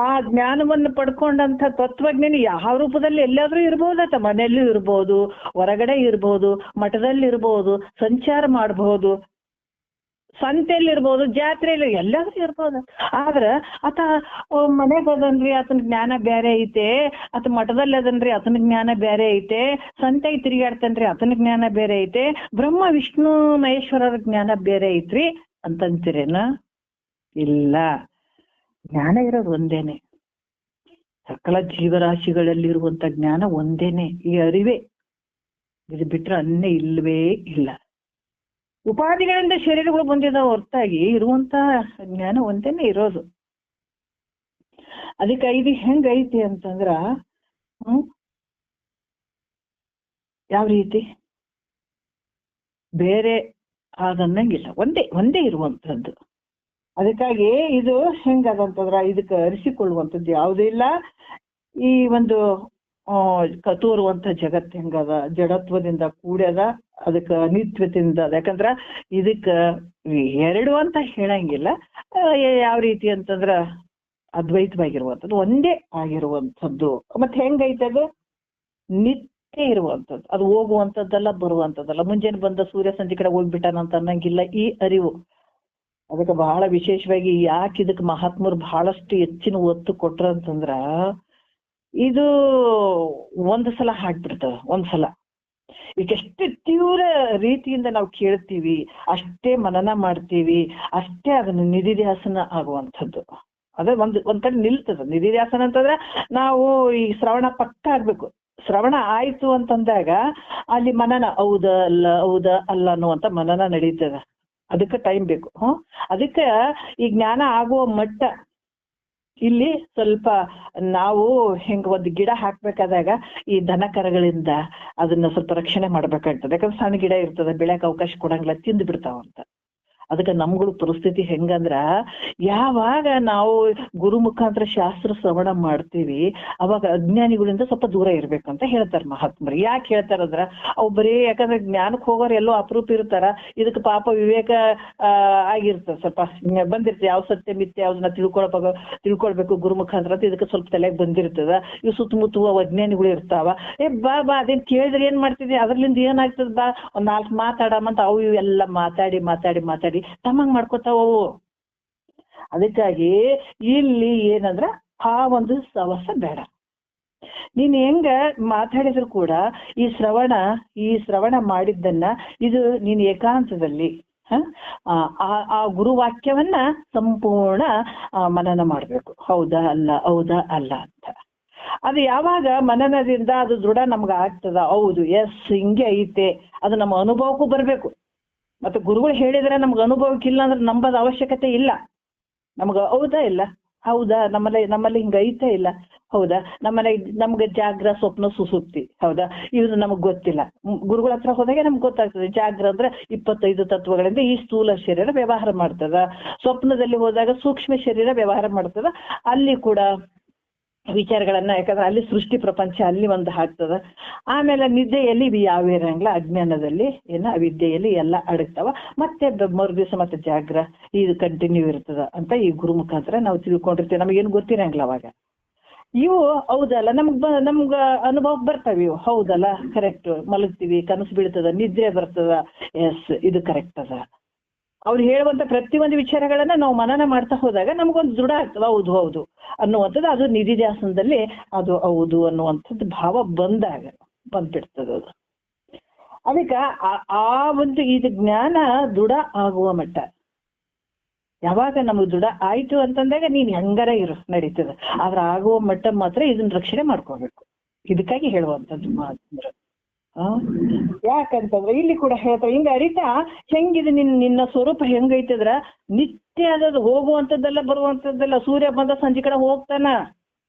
ಆ ಜ್ಞಾನವನ್ನು ಪಡ್ಕೊಂಡಂತ ತತ್ವಜ್ಞಾನಿ ಯಾವ ರೂಪದಲ್ಲಿ ಎಲ್ಲಾದ್ರೂ ಇರ್ಬೋದತ್ತ. ಮನೆಯಲ್ಲೂ ಇರ್ಬೋದು, ಹೊರಗಡೆ ಇರ್ಬೋದು, ಮಠದಲ್ಲಿ ಇರ್ಬೋದು, ಸಂಚಾರ ಮಾಡಬಹುದು, ಸಂತೆಯಲ್ಲಿರ್ಬೋದು, ಜಾತ್ರೆಯಲ್ಲಿ ಎಲ್ಲಾದ್ರೂ ಇರ್ಬೋದು. ಆದ್ರ ಆತ ಮನೆಗೆ ಅದನ್ರಿ ಆತನ ಜ್ಞಾನ ಬೇರೆ ಐತೆ, ಆತ ಮಠದಲ್ಲಿ ಅದನ್ರಿ ಆತನ ಜ್ಞಾನ ಬೇರೆ ಐತೆ, ಸಂತೆಗೆ ತಿರುಗಾಡ್ತಾನ್ರಿ ಆತನ ಜ್ಞಾನ ಬೇರೆ ಐತೆ, ಬ್ರಹ್ಮ ವಿಷ್ಣು ಮಹೇಶ್ವರರ ಜ್ಞಾನ ಬೇರೆ ಐತ್ರಿ ಅಂತಂತೀರೇನ? ಇಲ್ಲ, ಜ್ಞಾನ ಇರೋದು ಒಂದೇನೆ. ಸಕಲ ಜೀವರಾಶಿಗಳಲ್ಲಿರುವಂತ ಜ್ಞಾನ ಒಂದೇನೆ, ಈ ಅರಿವೇ. ಇದು ಬಿಟ್ರೆ ಅನ್ನೇ ಇಲ್ವೇ ಇಲ್ಲ. ಉಪಾಧಿಗಳಿಂದ ಶರೀರಗಳು ಬಂದಿದಾವ ಹೊರತಾಗಿ ಇರುವಂತ ಜ್ಞಾನ ಒಂದೇನೆ ಇರೋದು. ಅದಕ್ಕೆ ಇದು ಹೆಂಗೈತಿ ಅಂತಂದ್ರ ಯಾವ ರೀತಿ ಬೇರೆ ಆದನ್ನಂಗಿಲ್ಲ, ಒಂದೇ ಇರುವಂತದ್ದು. ಅದಕ್ಕಾಗಿ ಇದು ಹೆಂಗದಂತಂದ್ರ ಇದಕ್ಕೆ ಅರಿಸಿಕೊಳ್ಳುವಂಥದ್ದು ಯಾವುದೂ ಇಲ್ಲ. ಈ ಒಂದು ತೋರುವಂತ ಜಗತ್ತು ಹೆಂಗದ, ಜಡತ್ವದಿಂದ ಕೂಡ್ಯದ, ಅದಕ್ಕೆ ಅನಿತ್ಯತೆಯಿಂದ ಅದ. ಯಾಕಂದ್ರ ಇದಕ್ಕ ಎರಡು ಅಂತ ಹೇಳಂಗಿಲ್ಲ. ಯಾವ ರೀತಿ ಅಂತಂದ್ರ ಅದ್ವೈತವಾಗಿರುವಂಥದ್ದು, ಒಂದೇ ಆಗಿರುವಂಥದ್ದು. ಮತ್ತೆ ಹೆಂಗೈತದು? ನಿತ್ಯ ಇರುವಂಥದ್ದು, ಅದು ಹೋಗುವಂಥದ್ದಲ್ಲ, ಬರುವಂಥದ್ದಲ್ಲ. ಮುಂಜಾನೆ ಬಂದ ಸೂರ್ಯ ಸಂಜೆ ಕಡೆ ಹೋಗ್ಬಿಟ್ಟಾನಂತ ಅನ್ನಂಗಿಲ್ಲ ಈ ಅರಿವು. ಅದಕ್ಕೆ ಬಹಳ ವಿಶೇಷವಾಗಿ ಯಾಕೆ ಇದಕ್ಕೆ ಮಹಾತ್ಮರು ಬಹಳಷ್ಟು ಹೆಚ್ಚಿನ ಒತ್ತು ಕೊಟ್ರ ಅಂತಂದ್ರ, ಇದು ಒಂದು ಸಲ ಹಾಡ್ಬಿಡ್ತದ. ಒಂದ್ಸಲ ಈಗೆಷ್ಟು ತೀವ್ರ ರೀತಿಯಿಂದ ನಾವು ಕೇಳ್ತೀವಿ, ಅಷ್ಟೇ ಮನನ ಮಾಡ್ತೀವಿ, ಅಷ್ಟೇ ಅದನ್ನ ನಿಧಿಧ್ಯಾಸನ ಆಗುವಂಥದ್ದು. ಅದೇ ಒಂದ್ ಕಡೆ ನಿಲ್ತದ. ನಿಧಿಧ್ಯಾಸನ ಅಂತಂದ್ರೆ ನಾವು ಈ ಶ್ರವಣ ಪಕ್ಕ ಆಗ್ಬೇಕು. ಶ್ರವಣ ಆಯ್ತು ಅಂತಂದಾಗ ಅಲ್ಲಿ ಮನನ ಹೌದ ಅಲ್ಲ ಅನ್ನುವಂತ ಮನನ ನಡೀತದ. ಅದಕ್ಕೆ ಟೈಮ್ ಬೇಕು. ಅದಕ್ಕೆ ಈ ಜ್ಞಾನ ಆಗುವ ಮಟ್ಟ ಇಲ್ಲಿ ಸ್ವಲ್ಪ ನಾವು ಹೆಂಗ ಒಂದು ಗಿಡ ಹಾಕ್ಬೇಕಾದಾಗ ಈ ದನ ಕರಗಳಿಂದ ಅದನ್ನ ಸ್ವಲ್ಪ ರಕ್ಷಣೆ ಮಾಡ್ಬೇಕಾಗ್ತದೆ. ಯಾಕಂದ್ರೆ ಸಣ್ಣ ಗಿಡ ಇರ್ತದೆ, ಬೆಳೆಯಕ್ಕೆ ಅವಕಾಶ ಕೊಡಂಗಿಲ್ಲ, ತಿಂದು ಬಿಡ್ತಾವಂತ. ಅದಕ್ಕೆ ನಮ್ಗಳ ಪರಿಸ್ಥಿತಿ ಹೆಂಗಂದ್ರ, ಯಾವಾಗ ನಾವು ಗುರು ಮುಖಾಂತರ ಶಾಸ್ತ್ರ ಶ್ರವಣ ಮಾಡ್ತೀವಿ ಅವಾಗ ಅಜ್ಞಾನಿಗಳಿಂದ ಸ್ವಲ್ಪ ದೂರ ಇರ್ಬೇಕಂತ ಹೇಳ್ತಾರೆ ಮಹಾತ್ಮರು. ಯಾಕೆ ಹೇಳ್ತಾರಂದ್ರ, ಅವು ಬರೀ ಯಾಕಂದ್ರೆ ಜ್ಞಾನಕ್ಕೆ ಹೋಗೋರು ಎಲ್ಲೋ ಅಪರೂಪ ಇರ್ತಾರ. ಇದಕ್ಕೆ ಪಾಪ ವಿವೇಕ ಆಗಿರ್ತದೆ, ಸ್ವಲ್ಪ ಬಂದಿರ್ತದೆ. ಯಾವ ಸತ್ಯ ಮಿಥ್ಯ ಯಾವ್ದನ್ನ ತಿಳ್ಕೊಳ್ಬೇಕು ಗುರು ಮುಖಾಂತರ ಅಂತ ಇದಕ್ಕೆ ಸ್ವಲ್ಪ ತಲೆಗೆ ಬಂದಿರ್ತದ. ಇವು ಸುತ್ತಮುತ್ತ ಅಜ್ಞಾನಿಗಳು ಇರ್ತಾವ. ಬಾ ಅದೇನ್ ಕೇಳಿದ್ರೆ ಏನ್ ಮಾಡ್ತಿದ್ವಿ, ಅದ್ರಲ್ಲಿಂದ ಏನಾಗ್ತದ, ಬಾ ಒಂದ್ 4 ಮಾತಾಡಮಂತ ಅವು ಇವೆಲ್ಲ ಮಾತಾಡಿ ತಮ್ಮಂಗ್ ಮಾಡ್ಕೋತಾವು. ಅದಕ್ಕಾಗಿ ಇಲ್ಲಿ ಏನಂದ್ರ ಆ ಒಂದು ಸವಸ ಬೇಡ. ನೀನ್ ಹೆಂಗ ಮಾತಾಡಿದ್ರು ಕೂಡ ಈ ಶ್ರವಣ ಮಾಡಿದ್ದನ್ನ ಇದು ನೀನ್ ಏಕಾಂತದಲ್ಲಿ ಆ ಗುರುವಾಕ್ಯವನ್ನ ಸಂಪೂರ್ಣ ಮನನ ಮಾಡ್ಬೇಕು. ಹೌದಾ ಅಲ್ಲ ಅಂತ. ಅದು ಯಾವಾಗ ಮನನದಿಂದ ಅದು ದೃಢ ನಮ್ಗ ಆಗ್ತದ, ಹೌದು ಎಸ್ ಹಿಂಗೆ ಐತೆ, ಅದು ನಮ್ಮ ಅನುಭವಕ್ಕೂ ಬರ್ಬೇಕು. ಮತ್ತೆ ಗುರುಗಳು ಹೇಳಿದ್ರೆ ನಮ್ಗೆ ಅನುಭವಕ್ಕಿಲ್ಲ ಅಂದ್ರೆ ನಂಬದ ಅವಶ್ಯಕತೆ ಇಲ್ಲ. ನಮ್ಗ ಹೌದಾ ನಮ್ಮಲ್ಲಿ ಹಿಂಗ ಐತೆ ಇಲ್ಲ, ಹೌದಾ ನಮ್ಗೆ ಜಾಗ್ರ ಸ್ವಪ್ನ ಸುಸುಪ್ತಿ, ಹೌದಾ ಇದು ನಮಗ್ ಗೊತ್ತಿಲ್ಲ. ಗುರುಗಳ ಹತ್ರ ಹೋದಾಗ ನಮ್ಗೆ ಗೊತ್ತಾಗ್ತದೆ. ಜಾಗ್ರ ಅಂದ್ರೆ 25 ತತ್ವಗಳಿಂದ ಈ ಸ್ಥೂಲ ಶರೀರ ವ್ಯವಹಾರ ಮಾಡ್ತದ. ಸ್ವಪ್ನದಲ್ಲಿ ಹೋದಾಗ ಸೂಕ್ಷ್ಮ ಶರೀರ ವ್ಯವಹಾರ ಮಾಡ್ತದ. ಅಲ್ಲಿ ಕೂಡ ವಿಚಾರಗಳನ್ನ, ಯಾಕಂದ್ರೆ ಅಲ್ಲಿ ಸೃಷ್ಟಿ ಪ್ರಪಂಚ ಅಲ್ಲಿ ಒಂದು ಹಾಕ್ತದ. ಆಮೇಲೆ ನಿದ್ದೆಯಲ್ಲಿ ಇವು ಯಾವ ಇರಂಗಿಲ್ಲ, ಅಜ್ಞಾನದಲ್ಲಿ ಅವಿದ್ಯೆಯಲ್ಲಿ ಎಲ್ಲ ಅಡಗ್ತಾವ. ಮತ್ತೆ ಮರುದಿವಸ ಮತ್ತೆ ಜಾಗ್ರ ಇದು ಕಂಟಿನ್ಯೂ ಇರ್ತದ ಅಂತ ಈ ಗುರು ಮುಖಾಂತರ ನಾವು ತಿಳ್ಕೊಂಡಿರ್ತೀವಿ. ನಮಗೇನು ಗೊತ್ತಿರಂಗಿಲ್ಲ ಅವಾಗ. ಇವು ಹೌದಲ್ಲ ನಮ್ಗ ಅನುಭವಕ್ಕೆ ಬರ್ತಾವ. ಇವು ಹೌದಲ್ಲ, ಕರೆಕ್ಟ್. ಮಲಗ್ತೀವಿ, ಕನಸು ಬೀಳ್ತದ, ನಿದ್ರೆ ಬರ್ತದ, ಎಸ್ ಇದು ಕರೆಕ್ಟ್ ಅದ. ಅವ್ರು ಹೇಳುವಂತ ಪ್ರತಿಯೊಂದು ವಿಚಾರಗಳನ್ನ ನಾವು ಮನನ ಮಾಡ್ತಾ ಹೋದಾಗ ನಮಗೊಂದು ದೃಢ ಆಗ್ತದ, ಹೌದು ಅನ್ನುವಂಥದ್ದು. ಅದು ನಿಧಿಧ್ಯಾಸನದಲ್ಲಿ ಅದು ಹೌದು ಅನ್ನುವಂಥದ್ದು ಭಾವ ಬಂದ್ಬಿಡ್ತದ ಅದು. ಅದಕ್ಕೆ ಆ ಒಂದು ಇದು ಜ್ಞಾನ ದೃಢ ಆಗುವ ಮಟ್ಟ ಯಾವಾಗ ನಮಗ್ ದೃಢ ಆಯ್ತು ಅಂತಂದಾಗ ನೀನ್ ಹೆಂಗಾರ ಇರು ನಡೀತದ. ಆದ್ರ ಆಗುವ ಮಟ್ಟ ಮಾತ್ರ ಇದನ್ನ ರಕ್ಷಣೆ ಮಾಡ್ಕೋಬೇಕು. ಇದಕ್ಕಾಗಿ ಹೇಳುವಂತದ್ದು ಮಹಾತ್ಮರು. ಯಾಕಂತಂದ್ರೆ ಇಲ್ಲಿ ಕೂಡ ಹೇಳ್ತಾರೆ, ಹಿಂಗ ಅರಿತಾ ಹೆಂಗಿದೆ ನಿನ್ನ ಸ್ವರೂಪ ಹೆಂಗೈತಂದ್ರ ನಿತ್ಯ ಅದದು, ಹೋಗುವಂತದ್ದೆಲ್ಲ ಬರುವಂತದ್ದೆಲ್ಲ. ಸೂರ್ಯ ಬಂದ ಸಂಜೆ ಕಡೆ ಹೋಗ್ತಾನ,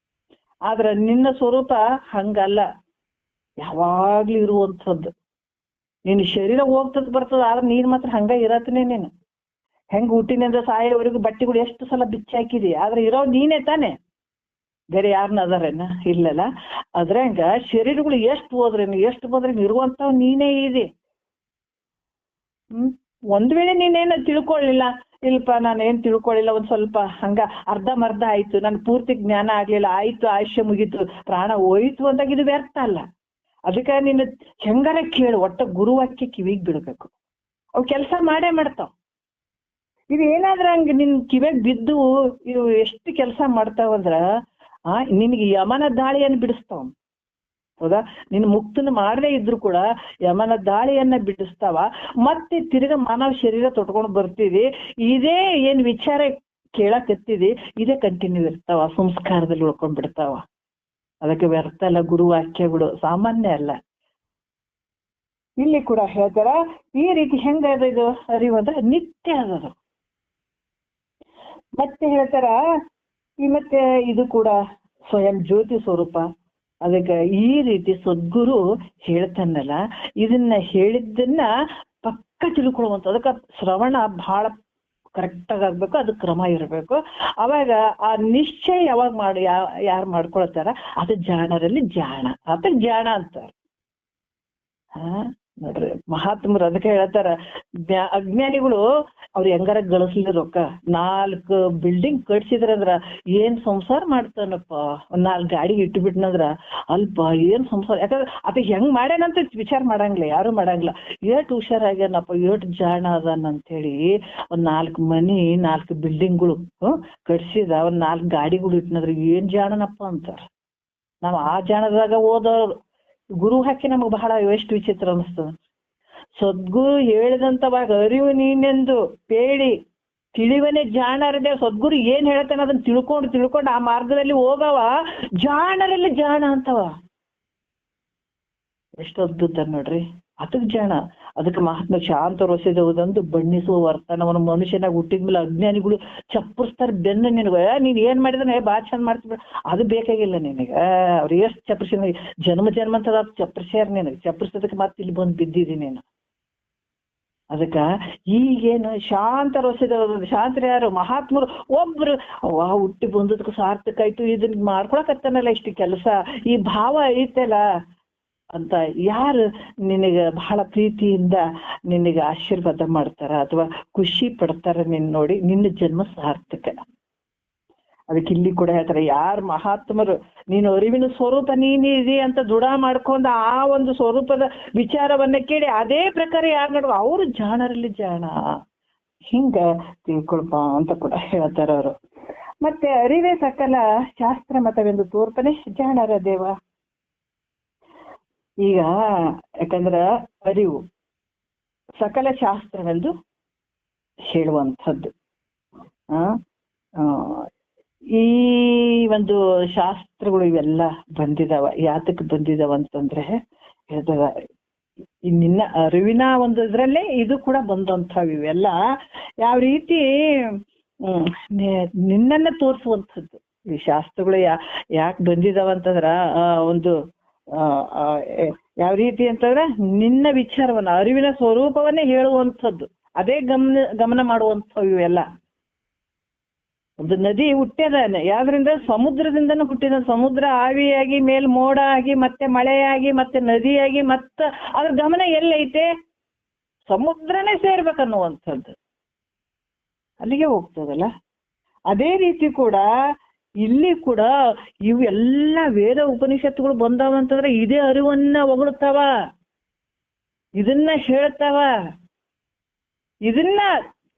ಆದ್ರ ನಿನ್ನ ಸ್ವರೂಪ ಹಂಗಲ್ಲ, ಯಾವಾಗ್ಲೂ ಇರುವಂಥದ್ದು. ನಿನ್ನ ಶರೀರ ಹೋಗ್ತದ ಬರ್ತದ, ಆದ್ರೆ ನೀನ್ ಮಾತ್ರ ಹಂಗ ಇರತ್ತನೇ. ನೀನು ಹೆಂಗ್ ಹುಟ್ಟಿನಿಂದ ಸಾಯೋವರೆಗೂ ಬಟ್ಟೆಗಳು ಎಷ್ಟು ಸಲ ಬಿಚ್ಚಿ ಹಾಕಿದಿ, ಆದ್ರೆ ಇರೋ ನೀನೇ ತಾನೆ, ಬೇರೆ ಯಾರನ್ನ ಅದಾರೇನ? ಇಲ್ಲಲ್ಲ. ಅದ್ರಂಗ ಶರೀರಗಳು ಎಷ್ಟು ಹೋದ್ರೇನು ಎಷ್ಟು ಬಂದ್ರೇನು ಇರುವಂತಾವ್ ನೀನೇ ಇದೆ. ಒಂದ್ ವೇಳೆ ನೀನೇನ ತಿಳ್ಕೊಳ್ಳಿಲ್ಲ, ಇಲ್ಪ ನಾನೇನ್ ತಿಳ್ಕೊಳ್ಳಿಲ್ಲ, ಒಂದ್ ಸ್ವಲ್ಪ ಹಂಗ ಅರ್ಧಮರ್ಧ ಆಯ್ತು, ನನ್ ಪೂರ್ತಿ ಜ್ಞಾನ ಆಗ್ಲಿಲ್ಲ, ಆಯ್ತು ಆಯುಷ್ಯ ಮುಗೀತು, ಪ್ರಾಣ ಹೋಯ್ತು ಅಂದಾಗ ಇದು ವ್ಯರ್ಥ ಅಲ್ಲ. ಅದಕ್ಕೆ ನಿನ್ನ ಹೆಂಗಾರ ಕೇಳು, ಒಟ್ಟ ಗುರುವಾಕ್ಯ ಕಿವಿಗ್ ಬಿಡ್ಬೇಕು, ಅವ್ ಕೆಲ್ಸ ಮಾಡೇ ಮಾಡ್ತಾವ್. ಇದು ಏನಾದ್ರ ಹಂಗ ನಿನ್ ಕಿವಿಗ್ ಬಿದ್ದು ಇವು ಎಷ್ಟು ಕೆಲಸ ಮಾಡ್ತಾವಂದ್ರ ನಿನ್ಗೆ ಯಮನ ದಾಳಿಯನ್ನು ಬಿಡಿಸ್ತಾವ. ಹೌದಾ? ನಿನ್ ಮುಕ್ತನ ಮಾಡದೇ ಇದ್ರು ಕೂಡ ಯಮನ ದಾಳಿಯನ್ನ ಬಿಡಿಸ್ತಾವ. ಮತ್ತೆ ತಿರ್ಗ ಮಾನವ ಶರೀರ ತೊಟ್ಕೊಂಡು ಬರ್ತೀವಿ, ಇದೇ ಏನ್ ವಿಚಾರ ಕೇಳಕತ್ತಿದಿ ಇದೇ ಕಂಟಿನ್ಯೂ ಇರ್ತಾವ, ಸಂಸ್ಕಾರದಲ್ಲಿ ಉಳ್ಕೊಂಡ್ ಬಿಡ್ತಾವ. ಅದಕ್ಕೆ ವ್ಯರ್ಥ ಅಲ್ಲ ಗುರುವಾಕ್ಯಗಳು, ಸಾಮಾನ್ಯ ಅಲ್ಲ. ಇಲ್ಲಿ ಕೂಡ ಹೇಳ್ತಾರ ಈ ರೀತಿ ಹೆಂಗದ ಇದು ಅರಿವು ಅಂದ್ರೆ ನಿತ್ಯ ಅದದು. ಮತ್ತೆ ಹೇಳ್ತಾರ ಮತ್ತೆ ಇದು ಕೂಡ ಸ್ವಯಂ ಜ್ಯೋತಿ ಸ್ವರೂಪ. ಅದಕ್ಕೆ ಈ ರೀತಿ ಸದ್ಗುರು ಹೇಳ್ತಾನಲ್ಲ, ಇದನ್ನ ಹೇಳಿದ್ದನ್ನ ಪಕ್ಕ ತಿಳ್ಕೊಳ್ಳುವಂತ. ಅದಕ್ಕೆ ಶ್ರವಣ ಬಹಳ ಕರೆಕ್ಟ್ ಆಗ್ಬೇಕು, ಅದು ಕ್ರಮ ಇರಬೇಕು. ಅವಾಗ ಆ ನಿಶ್ಚಯ ಯಾವಾಗ ಯಾರು ಮಾಡ್ಕೊಳ್ತಾರ ಅದು ಜಾಣರಲ್ಲಿ ಜಾಣ, ಅದಕ್ಕೆ ಜಾಣ ಅಂತಾರ. ನೋಡ್ರಿ ಮಹಾತ್ಮರು ಅದಕ್ಕೆ ಹೇಳ್ತಾರ, ಅಜ್ಞಾನಿಗಳು ಅವ್ರು ಹೆಂಗಾರ ಗಳಿಸ್ಲಿ ರೊಕ್ಕ, 4 ಬಿಲ್ಡಿಂಗ್ ಕಟ್ಸಿದ್ರಂದ್ರ ಏನ್ ಸಂಸಾರ ಮಾಡ್ತಾನಪ್ಪ, ಒಂದ್ 4 ಗಾಡಿ ಇಟ್ಟು ಬಿಟ್ನಂದ್ರ ಅಲ್ಪ ಏನ್ ಸಂಸಾರ. ಯಾಕಂದ್ರೆ ಅದ ಹೆಂಗ್ ಮಾಡ್ಯಾನಂತ ವಿಚಾರ ಮಾಡಂಗಿಲ್ಲ, ಯಾರು ಮಾಡಂಗಿಲ್ಲ. ಏಟ್ ಹುಷಾರಾಗ್ಯಾನಪ್ಪ, ಏಟ್ ಜಾಣ ಅದಾನ ಅಂತೇಳಿ ಒಂದ್ 4 ಮನಿ 4 ಬಿಲ್ಡಿಂಗ್ಗಳು ಕಟ್ಸಿದ, ಒಂದ್ 4 ಗಾಡಿಗಳು ಇಟ್ನಂದ್ರ ಏನ್ ಜಾಣನಪ್ಪ ಅಂತಾರ. ನಾವ್ ಆ ಜಾಣದಾಗ ಓದೋರು ಗುರು ಹಾಕಿ ನಮಗ್ ಬಹಳ ಎಷ್ಟು ವಿಚಿತ್ರ ಅನಿಸ್ತದ. ಸದ್ಗುರು ಹೇಳಿದಂತವಾಗ ಅರಿವು ನೀನೆಂದು ಪೇಳಿ ತಿಳಿವನೇ ಜಾಣರದೆ. ಸದ್ಗುರು ಏನ್ ಹೇಳ್ತಾನೆ ಅದನ್ನ ತಿಳ್ಕೊಂಡು ಆ ಮಾರ್ಗದಲ್ಲಿ ಹೋಗವ ಜಾಣರಲ್ಲಿ ಜಾಣ ಅಂತವ. ಎಷ್ಟು ಅದ್ಭುತ ನೋಡ್ರಿ. ಅದಕ್ ಜಾಣ. ಅದಕ್ಕೆ ಮಹಾತ್ಮ ಶಾಂತ ರೊಸಿದವುದಂದು ಬಣ್ಣಿಸುವ ವರ್ತನವನ್ನು ಮನುಷ್ಯನಾಗ ಹುಟ್ಟಿದ್ಮೇಲೆ ಅಜ್ಞಾನಿಗಳು ಚಪ್ಪರಿಸ್ತಾರೆ ಬೆನ್ನ. ನಿನಗ ನೀನ್ ಏನ್ ಮಾಡಿದ್ರೆ ಬಾ ಚಂದ ಮಾಡ್ತೀವಿ, ಅದು ಬೇಕಾಗಿಲ್ಲ ನಿನಗ. ಅವ್ರು ಎಷ್ಟು ಚಪ್ಪರಿಸಿ ಜನ್ಮ ಅಂತದ ಚಪ್ಪರಿಸ್ಯಾರ ನಿನಗೆ. ಚಪ್ಪರಿಸೋದಕ್ಕೆ ಮತ್ತೆ ಇಲ್ಲಿ ಬಂದು ಬಿದ್ದಿದ್ದೀನಿ ನೀನು. ಅದಕ್ಕ ಈಗೇನು ಶಾಂತ ರೊಸಿದವ, ಶಾಂತರ ಯಾರು? ಮಹಾತ್ಮರು. ಒಬ್ರು ಹುಟ್ಟಿ ಬಂದದಕ್ಕೆ ಸಾರ್ಥಕ ಆಯ್ತು, ಇದನ್ನ ಮಾಡ್ಕೊಳಕತ್ತಾನಲ್ಲ ಇಷ್ಟು ಕೆಲಸ, ಈ ಭಾವ ಐತಲ್ಲ ಅಂತ ಯಾರು ನಿನಗೆ ಬಹಳ ಪ್ರೀತಿಯಿಂದ ನಿನಗೆ ಆಶೀರ್ವಾದ ಮಾಡ್ತಾರ ಅಥವಾ ಖುಷಿ ಪಡ್ತಾರ ನಿನ್ ನೋಡಿ, ನಿನ್ನ ಜನ್ಮ ಸಾರ್ಥಕ. ಅದಕ್ಕೆ ಇಲ್ಲಿ ಕೂಡ ಹೇಳ್ತಾರೆ, ಯಾರು ಮಹಾತ್ಮರು ನೀನು ಅರಿವಿನ ಸ್ವರೂಪ ನೀನಿದೆ ಅಂತ ದೃಢ ಮಾಡ್ಕೊಂಡು ಆ ಒಂದು ಸ್ವರೂಪದ ವಿಚಾರವನ್ನ ಕೇಳಿ ಅದೇ ಪ್ರಕಾರ ಯಾರು ನೋಡುವ ಅವರು ಜಾಣರಲ್ಲಿ ಜಾಣ. ಹಿಂಗ ತಿಳ್ಕೊಳ್ಪ ಅಂತ ಕೂಡ ಹೇಳ್ತಾರ ಅವರು. ಮತ್ತೆ ಅರಿವೇ ಸಕಲ ಶಾಸ್ತ್ರ ಮತವೆಂದು ತೋರ್ಪನೆ ಜಾಣರ ದೇವ. ಈಗ ಯಾಕಂದ್ರ ಅರಿವು ಸಕಲ ಶಾಸ್ತ್ರವೆಂದು ಹೇಳುವಂಥದ್ದು. ಈ ಒಂದು ಶಾಸ್ತ್ರಗಳು ಇವೆಲ್ಲ ಬಂದಿದಾವ, ಯಾತಕ್ಕೆ ಬಂದಿದಾವ ಅಂತಂದ್ರೆ ಹೇಳ್ದಾಗ ನಿನ್ನ ಅರಿವಿನ ಒಂದು ಇದ್ರಲ್ಲೇ ಇದು ಕೂಡ ಬಂದಂಥವು. ಇವೆಲ್ಲ ಯಾವ ರೀತಿ ನಿನ್ನನ್ನ ತೋರಿಸುವಂಥದ್ದು. ಈ ಶಾಸ್ತ್ರಗಳು ಯಾಕೆ ಬಂದಿದಾವ ಅಂತಂದ್ರ ಒಂದು ಯಾವ ರೀತಿ ಅಂತಂದ್ರೆ ನಿನ್ನ ವಿಚಾರವನ್ನ ಅರಿವಿನ ಸ್ವರೂಪವನ್ನೇ ಹೇಳುವಂಥದ್ದು, ಅದೇ ಗಮನ ಮಾಡುವಂಥವು ಇವೆಲ್ಲ. ಒಂದು ನದಿ ಹುಟ್ಟ್ಯದಾನೆ ಯಾವ್ದ್ರಿಂದ? ಸಮುದ್ರದಿಂದನೂ ಹುಟ್ಟಿದ. ಸಮುದ್ರ ಆವಿಯಾಗಿ ಮೇಲ್ ಮೋಡ ಆಗಿ ಮತ್ತೆ ಮಳೆಯಾಗಿ ಮತ್ತೆ ನದಿಯಾಗಿ ಮತ್ತೆ ಅದ್ರ ಗಮನ ಎಲ್ಲೈತೆ? ಸಮುದ್ರನೇ ಸೇರ್ಬೇಕನ್ನುವಂಥದ್ದು, ಅಲ್ಲಿಗೆ ಹೋಗ್ತದಲ್ಲ. ಅದೇ ರೀತಿ ಕೂಡ ಇಲ್ಲಿ ಕೂಡ ಇವೆಲ್ಲ ವೇದ ಉಪನಿಷತ್ತುಗಳು ಬಂದಾವಂತಂದ್ರೆ ಇದೇ ಅರಿವನ್ನ ಹೊಗಳ್ತಾವ, ಇದನ್ನ ಹೇಳ್ತಾವ, ಇದನ್ನ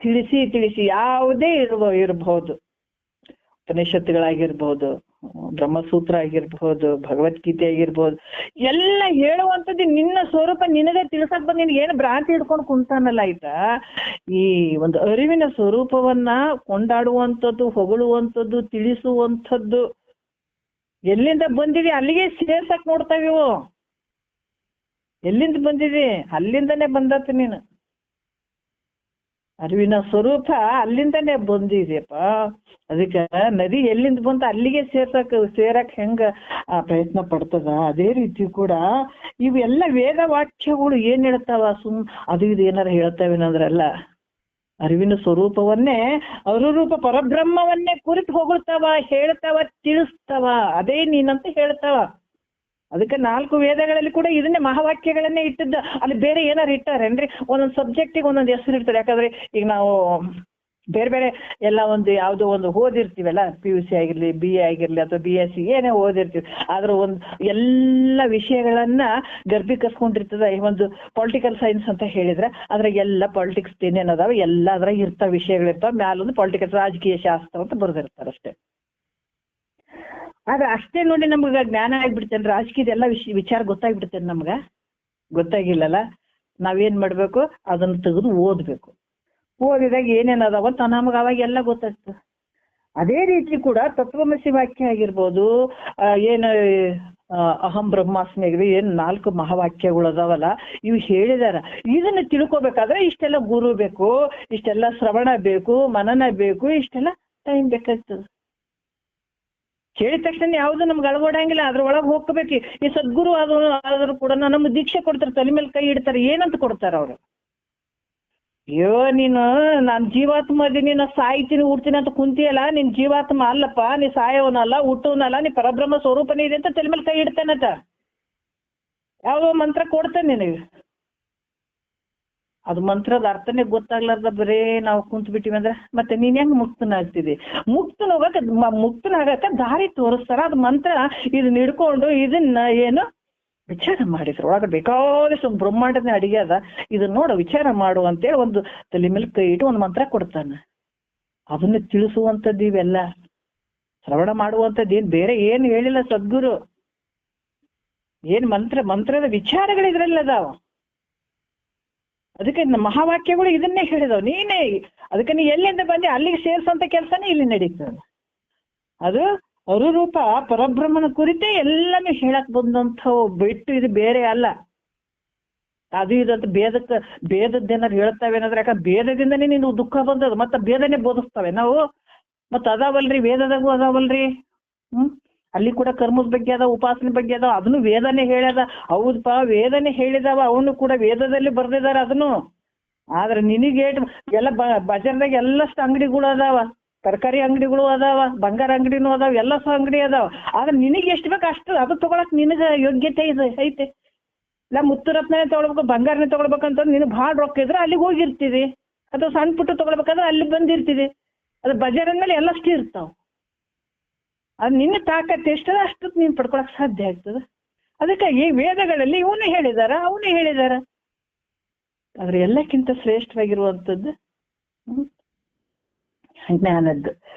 ತಿಳಿಸಿ ಯಾವುದೇ ಇರಬಹುದು. ಉಪನಿಷತ್ತುಗಳಾಗಿರ್ಬಹುದು, ಬ್ರಹ್ಮಸೂತ್ರ ಆಗಿರ್ಬಹುದು, ಭಗವದ್ಗೀತೆ ಆಗಿರ್ಬೋದು, ಎಲ್ಲ ಹೇಳುವಂಥದ್ದು ನಿನ್ನ ಸ್ವರೂಪ ನಿನಗೆ ತಿಳ್ಸಕ್ ಬಂದ್ ನಿನ್ಗೆ ಏನು ಭ್ರಾಂತಿ ಹಿಡ್ಕೊಂಡು ಕುಂತಾನಲ್ಲ ಆಯ್ತಾ. ಈ ಒಂದು ಅರಿವಿನ ಸ್ವರೂಪವನ್ನ ಕೊಂಡಾಡುವಂಥದ್ದು, ಹೊಗಳುವಂಥದ್ದು, ತಿಳಿಸುವಂಥದ್ದು ಎಲ್ಲಿಂದ ಬಂದಿದೆ ಅಲ್ಲಿಗೆ ಸೇರ್ಸಕ್ ನೋಡ್ತಾವಿವು. ಎಲ್ಲಿಂದ ಬಂದಿದೆ ಅಲ್ಲಿಂದನೇ ಬಂದತ್ತು ನೀನು. ಅರಿವಿನ ಸ್ವರೂಪ ಅಲ್ಲಿಂದನೇ ಬಂದಿದೆಯಪ್ಪ. ಅದಕ್ಕೆ ನದಿ ಎಲ್ಲಿಂದ ಬಂತ ಅಲ್ಲಿಗೆ ಸೇರಕ್ ಹೆಂಗ ಪ್ರಯತ್ನ ಪಡ್ತದ, ಅದೇ ರೀತಿ ಕೂಡ ಇವೆಲ್ಲ ವೇದ ವಾಕ್ಯಗಳು ಏನ್ ಹೇಳ್ತಾವ, ಅದು ಇದು ಏನಾರ ಹೇಳ್ತಾವೇನಂದ್ರಲ್ಲ, ಅರಿವಿನ ಸ್ವರೂಪವನ್ನೇ, ಅರುರೂಪ ಪರಬ್ರಹ್ಮವನ್ನೇ ಕುರಿತು ಹೊಗಳ್ತಾವ, ಹೇಳ್ತಾವ, ತಿಳಿಸ್ತಾವ. ಅದೇ ನೀನಂತ ಹೇಳ್ತಾವ. ಅದಕ್ಕೆ 4 ವೇದಗಳಲ್ಲಿ ಕೂಡ ಇದನ್ನೇ ಮಹಾವಾಕ್ಯಗಳನ್ನೇ ಇಟ್ಟಿದ್ದ. ಅಲ್ಲಿ ಬೇರೆ ಏನಾರು ಇಟ್ಟಾರೇನ್ರಿ? ಒಂದೊಂದು ಸಬ್ಜೆಕ್ಟಿಗೆ ಒಂದೊಂದು ಹೆಸರು ಇರ್ತಾರೆ. ಯಾಕಂದ್ರೆ ಈಗ ನಾವು ಬೇರೆ ಬೇರೆ ಎಲ್ಲ ಒಂದು ಯಾವುದೋ ಒಂದು ಓದಿರ್ತೀವಲ್ಲ, PUC ಆಗಿರ್ಲಿ, BA ಆಗಿರ್ಲಿ ಅಥವಾ BSc ಏನೇ ಓದಿರ್ತೀವಿ, ಆದ್ರೂ ಒಂದು ಎಲ್ಲ ವಿಷಯಗಳನ್ನ ಗರ್ಭೀಕರಿಸ್ಕೊಂಡಿರ್ತದ. ಒಂದು ಪೊಲಿಟಿಕಲ್ ಸೈನ್ಸ್ ಅಂತ ಹೇಳಿದ್ರೆ ಅದ್ರಾಗ ಎಲ್ಲ ಪಾಲಿಟಿಕ್ಸ್ ಏನೇನದಾವ ಎಲ್ಲ ಅದ್ರಾಗ ಇರ್ತಾವ, ವಿಷಯಗಳಿರ್ತಾವ. ಮ್ಯಾಲೊಂದು ಪೊಲಿಟಿಕಲ್ ರಾಜಕೀಯ ಶಾಸ್ತ್ರ ಅಂತ ಬರೆದಿರ್ತಾರೆ ಅಷ್ಟೇ. ಆದ್ರೆ ಅಷ್ಟೇ ನೋಡಿ ನಮ್ಗ ಜ್ಞಾನ ಆಗ್ಬಿಡ್ತೇನೆ, ರಾಜಕೀಯದೆಲ್ಲ ವಿಚಾರ ಗೊತ್ತಾಗ್ಬಿಡ್ತೇನೆ. ನಮ್ಗ ಗೊತ್ತಾಗಿಲ್ಲಲ್ಲ, ನಾವೇನ್ ಮಾಡ್ಬೇಕು, ಅದನ್ನ ತೆಗೆದು ಓದ್ಬೇಕು. ಓದಿದಾಗ ಏನೇನ್ ಅದಾವ ಅಂತ ನಮ್ಗೆ ಅವಾಗ ಎಲ್ಲ ಗೊತ್ತಾಗ್ತದೆ. ಅದೇ ರೀತಿ ಕೂಡ ತತ್ವಮಸಿ ವಾಕ್ಯ ಆಗಿರ್ಬೋದು, ಏನು ಅಹಂ ಬ್ರಹ್ಮಾಸ್ಮಿ ಆಗಿರ್ಬೋದು, ಏನ್ 4 ಮಹಾವಾಕ್ಯಗಳು ಅದಾವಲ್ಲ, ಇವು ಹೇಳಿದಾರ. ಇದನ್ನ ತಿಳ್ಕೊಬೇಕಾದ್ರೆ ಇಷ್ಟೆಲ್ಲ ಗುರು ಬೇಕು, ಇಷ್ಟೆಲ್ಲ ಶ್ರವಣ ಬೇಕು, ಮನನ ಬೇಕು, ಇಷ್ಟೆಲ್ಲ ಟೈಮ್ ಬೇಕಾಗ್ತದೆ. ಕೇಳಿದ ತಕ್ಷಣ ಯಾವ್ದು ನಮ್ಗೆ ಅಳಗೋಡಂಗಿಲ್ಲ, ಅದ್ರೊಳಗೆ ಹೋಗ್ಬೇಕು. ಈ ಸದ್ಗುರು ಆದ್ರೂ ಕೂಡ ನಮ್ಗೆ ದೀಕ್ಷೆ ಕೊಡ್ತಾರೆ, ತಲೆ ಮೇಲೆ ಕೈ ಇಡ್ತಾರೆ. ಏನಂತ ಕೊಡ್ತಾರ ಅವ್ರು? ಅಯ್ಯೋ ನೀನು ನಾನ್ ಜೀವಾತ್ಮ ಅದೀನಿ, ನಾ ಸಾಯ್ತೀನಿ ಹುಡ್ತೀನಿ ಅಂತ ಕುಂತಿಯಲ್ಲ, ನಿನ್ ಜೀವಾತ್ಮ ಅಲ್ಲಪ್ಪ, ನೀ ಸಾಯವನಲ್ಲ, ಹುಟ್ಟವನಲ್ಲ, ನೀ ಪರಬ್ರಹ್ಮ ಸ್ವರೂಪನೇ ಇದೆ ಅಂತ ತಲೆ ಮೇಲೆ ಕೈ ಇಡ್ತಾನಂತ. ಯಾವ್ದೋ ಮಂತ್ರ ಕೊಡ್ತಾನೆ ನಿನಗೆ. ಅದು ಮಂತ್ರದ ಅರ್ಥನೇ ಗೊತ್ತಾಗ್ಲಾರ್ದ ಬರೇ ನಾವು ಕುಂತ್ ಬಿಟ್ಟಿವಿ ಅಂದ್ರೆ ಮತ್ತೆ ನೀನ್ ಹೆಂಗ್ ಮುಕ್ತನಾಗ್ತಿದಿ? ಮುಕ್ತನಾಗಕ್ಕ ದಾರಿ ತೋರಿಸ್ತಾರ. ಅದು ಮಂತ್ರ ಇದನ್ನ ಹಿಡ್ಕೊಂಡು ಇದನ್ನ ಏನು ವಿಚಾರ ಮಾಡಿದ್ರು. ಒಳಗಡೆ ಬೇಕಾದಷ್ಟು ಒಂದು ಬ್ರಹ್ಮಾಂಡದ ಅಡಿಗೆ ಅದ, ಇದನ್ನ ನೋಡು, ವಿಚಾರ ಮಾಡು ಅಂತೇಳಿ ಒಂದು ತಲೆ ಮೇಲೆ ಕೈ ಇಟ್ಟು ಒಂದು ಮಂತ್ರ ಕೊಡ್ತಾನೆ. ಅದನ್ನ ತಿಳಿಸುವಂಥದ್ದು ಇವೆಲ್ಲ ಶ್ರವಣ ಮಾಡುವಂಥದ್ದು. ಏನ್ ಬೇರೆ ಏನು ಹೇಳಿಲ್ಲ ಸದ್ಗುರು. ಏನ್ ಮಂತ್ರದ ವಿಚಾರಗಳು ಇದ್ರಲ್ಲಿ ಅದಾವ. ಅದಕ್ಕೆ ಮಹಾವಾಕ್ಯಗಳು ಇದನ್ನೇ ಹೇಳಿದವು. ನೀನೇ ಅದಕ್ಕೆ ನೀ ಎಲ್ಲಿಂದ ಬಂದೆ ಅಲ್ಲಿಗೆ ಸೇರ್ಸಂತ ಕೆಲಸನೇ ಇಲ್ಲಿ ನಡೀತದೆ. ಅದು ಅರುರೂಪ ಪರಬ್ರಹ್ಮನ ಕುರಿತೇ ಎಲ್ಲಾನು ಹೇಳಕ್ ಬಂದಂತ ಬಿಟ್ಟು ಇದು ಬೇರೆ ಅಲ್ಲ. ಅದು ಇದಂತ ಬೇದದ್ದೇನಾರು ಹೇಳ್ತಾವೇನಾದ್ರೆ, ಯಾಕಂದ್ರೆ ಬೇದದಿಂದನೇ ನೀನು ದುಃಖ ಬಂದದ, ಮತ್ತೆ ಬೇದನೆ ಬೋಧಿಸ್ತವೆ ನಾವು. ಮತ್ತ ಅದಾವಲ್ರಿ, ವೇದದಾಗೂ ಅದಾವಲ್ರಿ. ಅಲ್ಲಿ ಕೂಡ ಕರ್ಮದ ಬಗ್ಗೆ ಅದ, ಉಪಾಸನೆ ಬಗ್ಗೆ ಅದಾವ, ಅದನ್ನು ವೇದನೆ ಹೇಳ್ಯದ. ಹೌದಪ್ಪ, ವೇದನೆ ಹೇಳಿದಾವ, ಅವನು ಕೂಡ ವೇದದಲ್ಲಿ ಬರ್ದಿದಾರ ಅದನ್ನು. ಆದ್ರೆ ನಿನಗೆ ಎಲ್ಲ ಬಜಾರ್ದಾಗ ಎಲ್ಲಷ್ಟು ಅಂಗಡಿಗಳು ಅದಾವ, ತರಕಾರಿ ಅಂಗಡಿಗಳು ಅದಾವ, ಬಂಗಾರ ಅಂಗಡಿನೂ ಅದಾವ, ಎಲ್ಲ ಅಂಗಡಿ ಅದಾವ. ಆದ್ರೆ ನಿನಗೆ ಎಷ್ಟು ಬೇಕು ಅಷ್ಟು ಅದು ತಗೊಳಕ್ ನಿನಗ ಯೋಗ್ಯತೆ ಐತೆ. ಇಲ್ಲ ಮುತ್ತುರತ್ನೇ ತಗೊಳ್ಬೇಕು, ಬಂಗಾರನೇ ತಗೊಳ್ಬೇಕಂತ ನೀನು ಭಾಳ ರೊಕ್ಕ ಇದ್ರೆ ಅಲ್ಲಿಗೆ ಹೋಗಿರ್ತೀವಿ, ಅಥವಾ ಸಣ್ಣ ಪುಟ್ಟ ತಗೊಳ್ಬೇಕಾದ್ರೆ ಅಲ್ಲಿ ಬಂದಿರ್ತೀವಿ. ಅದು ಬಜಾರ್ ಅಂದ್ಮೇಲೆ ಎಲ್ಲಷ್ಟು ಇರ್ತಾವ. ಅದು ನಿನ್ನ ತಾಕತ್ತು ಎಷ್ಟದ ಅಷ್ಟಕ್ಕೆ ನೀನು ಪಡ್ಕೊಳಕ್ ಸಾಧ್ಯ ಆಗ್ತದೆ. ಅದಕ್ಕಾಗಿ ವೇದಗಳಲ್ಲಿ ಇವನು ಹೇಳಿದಾರ, ಅವನು ಹೇಳಿದಾರ. ಆದ್ರೆ ಎಲ್ಲಕ್ಕಿಂತ ಶ್ರೇಷ್ಠವಾಗಿರುವಂಥದ್ದು ಜ್ಞಾನದ್ದು.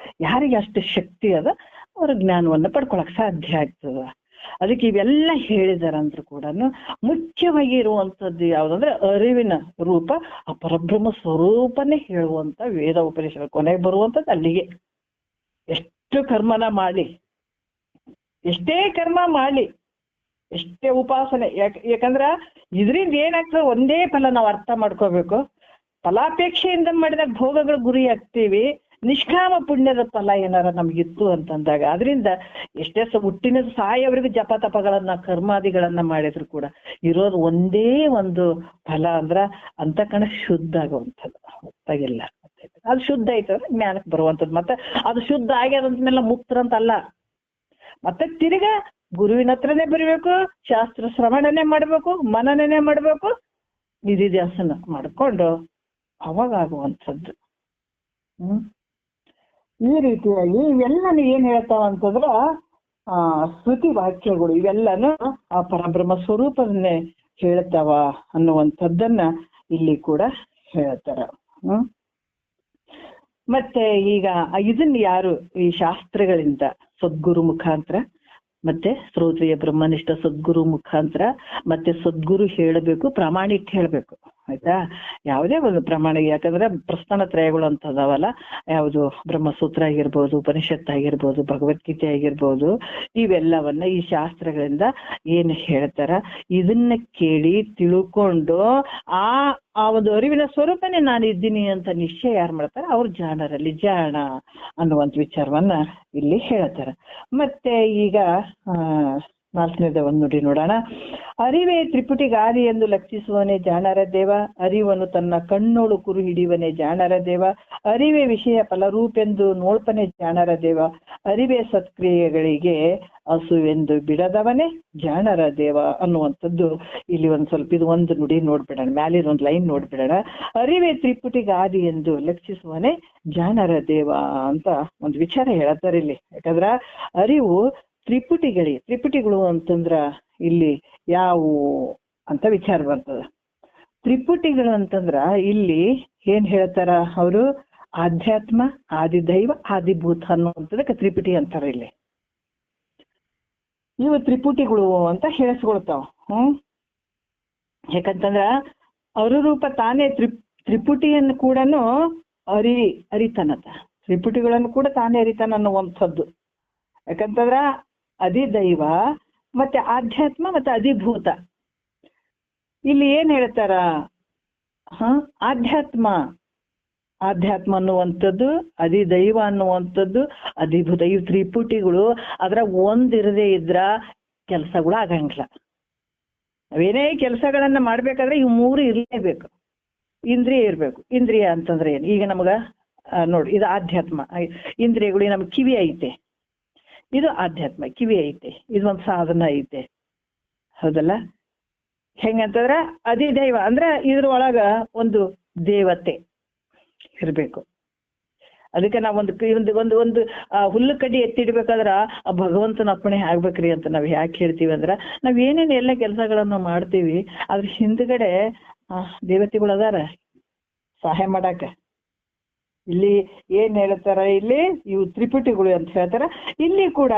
ಯಾರಿಗೆ ಅಷ್ಟು ಶಕ್ತಿ ಅದ ಅವ್ರ ಜ್ಞಾನವನ್ನು ಪಡ್ಕೊಳಕ್ ಸಾಧ್ಯ ಆಗ್ತದ. ಅದಕ್ಕೆ ಇವೆಲ್ಲ ಹೇಳಿದಾರಂದ್ರೂ ಕೂಡ ಮುಖ್ಯವಾಗಿ ಇರುವಂಥದ್ದು ಯಾವುದಂದ್ರೆ ಅರಿವಿನ ರೂಪ, ಆ ಪರಬ್ರಹ್ಮ ಸ್ವರೂಪನೇ ಹೇಳುವಂತ ವೇದ ಉಪನಿಷತ್ ಕೊನೆಗೆ ಬರುವಂಥದ್ದು ಅಲ್ಲಿಗೆ. ಎಷ್ಟು ಕರ್ಮನ ಮಾಡಿ, ಎಷ್ಟೇ ಕರ್ಮ ಮಾಡಿ, ಎಷ್ಟೇ ಉಪಾಸನೆ, ಯಾಕಂದ್ರ ಇದರಿಂದ ಏನಾಗ್ತದೆ, ಒಂದೇ ಫಲ ನಾವು ಅರ್ಥ ಮಾಡ್ಕೋಬೇಕು. ಫಲಾಪೇಕ್ಷೆಯಿಂದ ಮಾಡಿದಾಗ ಭೋಗಗಳು ಗುರಿ ಆಗ್ತೀವಿ. ನಿಷ್ಕಾಮ ಪುಣ್ಯದ ಫಲ ಏನಾರ ನಮ್ಗಿತ್ತು ಅಂತಂದಾಗ ಅದರಿಂದ ಎಷ್ಟೇ ಹುಟ್ಟಿನ ಸಾಯವರೆಗೂ ಜಪ ತಪಗಳನ್ನ ಕರ್ಮಾದಿಗಳನ್ನ ಮಾಡಿದ್ರು ಕೂಡ ಇರೋದು ಒಂದೇ ಒಂದು ಫಲ ಅಂದ್ರ ಅಂತಕಣ ಶುದ್ಧ ಆಗುವಂಥದ್ದು. ಗೊತ್ತಾಗಿಲ್ಲ, ಅದು ಶುದ್ಧ ಐತಂದ್ರೆ ಜ್ಞಾನಕ್ಕೆ ಬರುವಂಥದ್ದು. ಮತ್ತೆ ಅದು ಶುದ್ಧ ಆಗ್ಯದಂದ್ಮೇಲೆ ಮುಕ್ತರಂತಲ್ಲ. ಮತ್ತೆ ತಿರ್ಗಾ ಗುರುವಿನ ಹತ್ರನೇ ಬರಿಬೇಕು, ಶಾಸ್ತ್ರ ಶ್ರವಣನೆ ಮಾಡ್ಬೇಕು, ಮನನನೆ ಮಾಡ್ಬೇಕು, ನಿಧಿಧ್ಯಾಸನ ಮಾಡ್ಕೊಂಡು ಅವಾಗ ಆಗುವಂಥದ್ದು. ಈ ರೀತಿಯಾಗಿ ಇವೆಲ್ಲನು ಏನ್ ಹೇಳ್ತಾವ ಅಂತಂದ್ರ ಶ್ರುತಿ ವಾಕ್ಯಗಳು ಇವೆಲ್ಲನು ಆ ಪರಬ್ರಹ್ಮ ಸ್ವರೂಪದನ್ನೇ ಹೇಳ್ತಾವ ಅನ್ನುವಂಥದ್ದನ್ನ ಇಲ್ಲಿ ಕೂಡ ಹೇಳ್ತಾರ. ಮತ್ತೆ ಈಗ ಇದನ್ನ ಯಾರು ಈ ಶಾಸ್ತ್ರಗಳಿಂದ ಸದ್ಗುರು ಮುಖಾಂತರ, ಮತ್ತೆ ಶ್ರೋತ್ರಿಯ ಬ್ರಹ್ಮನಿಷ್ಠ ಸದ್ಗುರು ಮುಖಾಂತರ, ಮತ್ತೆ ಸದ್ಗುರು ಹೇಳಬೇಕು, ಪ್ರಾಮಾಣಿಕ ಹೇಳಬೇಕು. ಆಯ್ತಾ? ಯಾವುದೇ ಒಂದು ಪ್ರಾಮಾಣಿಕ, ಯಾಕಂದ್ರೆ ಪ್ರಸ್ಥಾನ ತ್ರಯಗಳು ಅಂತ ಅದಾವಲ್ಲ, ಯಾವುದು ಬ್ರಹ್ಮಸೂತ್ರ ಆಗಿರ್ಬೋದು, ಉಪನಿಷತ್ ಆಗಿರ್ಬೋದು, ಭಗವದ್ಗೀತೆ ಆಗಿರ್ಬೋದು, ಇವೆಲ್ಲವನ್ನ ಈ ಶಾಸ್ತ್ರಗಳಿಂದ ಏನ್ ಹೇಳ್ತಾರ ಇದನ್ನ ಕೇಳಿ ತಿಳ್ಕೊಂಡು ಆ ಒಂದು ಅರಿವಿನ ಸ್ವರೂಪನೇ ನಾನು ಇದ್ದೀನಿ ಅಂತ ನಿಶ್ಚಯ ಯಾರು ಮಾಡ್ತಾರೆ ಅವ್ರು ಜಾಣರಲ್ಲಿ ಜಾಣ ಅನ್ನುವಂಥ ವಿಚಾರವನ್ನ ಇಲ್ಲಿ ಹೇಳ್ತಾರೆ. ಮತ್ತೆ ಈಗ 4ನೇದ ಒಂದು ನುಡಿ ನೋಡೋಣ. ಅರಿವೇ ತ್ರಿಪುಟಿಗಾದಿ ಎಂದು ಲಕ್ಷಿಸುವನೇ ಜಾಣರ ದೇವ, ಅರಿವನ್ನು ತನ್ನ ಕಣ್ಣೋಳು ಕುರು ಹಿಡಿಯುವನೇ ಜಾಣರ ದೇವ, ಅರಿವೇ ವಿಷಯ ಫಲರೂಪೆಂದು ನೋಡ್ಪನೆ ಜಾಣರ ದೇವ, ಅರಿವೇ ಸತ್ಕ್ರಿಯೆಗಳಿಗೆ ಹಸುವೆಂದು ಬಿಡದವನೇ ಜಾಣರ ದೇವ ಅನ್ನುವಂಥದ್ದು ಇಲ್ಲಿ ಒಂದ್ ಸ್ವಲ್ಪ ಇದು ಒಂದು ನುಡಿ ನೋಡ್ಬಿಡೋಣ, ಮ್ಯಾಲಿನ ಒಂದು ಲೈನ್ ನೋಡ್ಬಿಡೋಣ. ಅರಿವೇ ತ್ರಿಪುಟಿಗಾದಿ ಎಂದು ಲಕ್ಷಿಸುವನೇ ಜಾಣರ ದೇವ ಅಂತ ಒಂದು ವಿಚಾರ ಹೇಳ್ತಾರೆ ಇಲ್ಲಿ. ಯಾಕಂದ್ರ ಅರಿವು ತ್ರಿಪುಟಿಗಳು ಅಂತಂದ್ರ ಇಲ್ಲಿ ಯಾವುವು ಅಂತ ವಿಚಾರ ಬರ್ತದ. ತ್ರಿಪುಟಿಗಳು ಅಂತಂದ್ರ ಇಲ್ಲಿ ಏನ್ ಹೇಳ್ತಾರ ಅವರು, ಆಧ್ಯಾತ್ಮ, ಆದಿದೈವ, ಆದಿಭೂತ ಅನ್ನುವಂಥದಕ್ಕೆ ತ್ರಿಪುಟಿ ಅಂತಾರ ಇಲ್ಲಿ. ಇವು ತ್ರಿಪುಟಿಗಳು ಅಂತ ಹೇಳಿಸ್ಕೊಳ್ತಾವ. ಯಾಕಂತಂದ್ರ ಅವ್ರ ರೂಪ ತಾನೇ ತ್ರಿಪುಟಿಯನ್ನು ಕೂಡ ಅರಿತಾನತ, ತ್ರಿಪುಟಿಗಳನ್ನು ಕೂಡ ತಾನೇ ಅರಿತಾನ ಅನ್ನುವಂಥದ್ದು. ಯಾಕಂತಂದ್ರ ಅಧಿದೈವ ಮತ್ತೆ ಆಧ್ಯಾತ್ಮ ಮತ್ತೆ ಅಧಿಭೂತ. ಇಲ್ಲಿ ಏನ್ ಹೇಳ್ತಾರ, ಆಧ್ಯಾತ್ಮ ಅನ್ನುವಂಥದ್ದು, ಅಧಿದೈವ ಅನ್ನುವಂಥದ್ದು, ಅಧಿಭೂತ, ಇವು ತ್ರಿಪುಟಿಗಳು ಅದ್ರ ಒಂದಿರದೇ ಇದ್ರ ಕೆಲಸಗಳು ಆಗಂಗಿಲ್ಲ. ನಾವೇನೇ ಕೆಲಸಗಳನ್ನ ಮಾಡ್ಬೇಕಾದ್ರೆ ಇವು 3 ಇರಲೇಬೇಕು. ಇಂದ್ರಿಯ ಇರ್ಬೇಕು. ಇಂದ್ರಿಯ ಅಂತಂದ್ರೆ ಏನು, ಈಗ ನಮಗ ನೋಡಿ ಇದು ಆಧ್ಯಾತ್ಮ, ಇಂದ್ರಿಯಗಳು, ನಮ್ಗೆ ಕಿವಿ ಐತೆ, ಇದು ಆಧ್ಯಾತ್ಮ, ಕಿವಿ ಐತೆ, ಇದೊಂದು ಸಾಧನ ಐತೆ, ಹೌದಲ್ಲ? ಹೆಂಗಂತಂದ್ರ ಅಧಿದೈವ ಅಂದ್ರೆ ಇದ್ರೊಳಗ ಒಂದು ದೇವತೆ ಇರ್ಬೇಕು. ಅದಕ್ಕೆ ನಾವೊಂದು ಒಂದು ಒಂದು ಹುಲ್ಲು ಕಡ್ಡಿ ಎತ್ತಿಡ್ಬೇಕಾದ್ರ ಆ ಭಗವಂತನ ಅಪ್ಪಣೆ ಆಗ್ಬೇಕ್ರಿ ಅಂತ ನಾವ್ ಯಾಕೆ ಹೇಳ್ತೀವಿ ಅಂದ್ರ, ನಾವ್ ಏನೇನು ಎಲ್ಲ ಕೆಲಸಗಳನ್ನ ಮಾಡ್ತೀವಿ ಅದ್ರ ಹಿಂದ್ಗಡೆ ದೇವತೆಗಳು ಅದಾರ ಸಹಾಯ ಮಾಡಾಕ. ಇಲ್ಲಿ ಏನ್ ಹೇಳ್ತಾರ, ಇಲ್ಲಿ ಇವು ತ್ರಿಪುಟಿಗಳು ಅಂತ ಹೇಳ್ತಾರ. ಇಲ್ಲಿ ಕೂಡ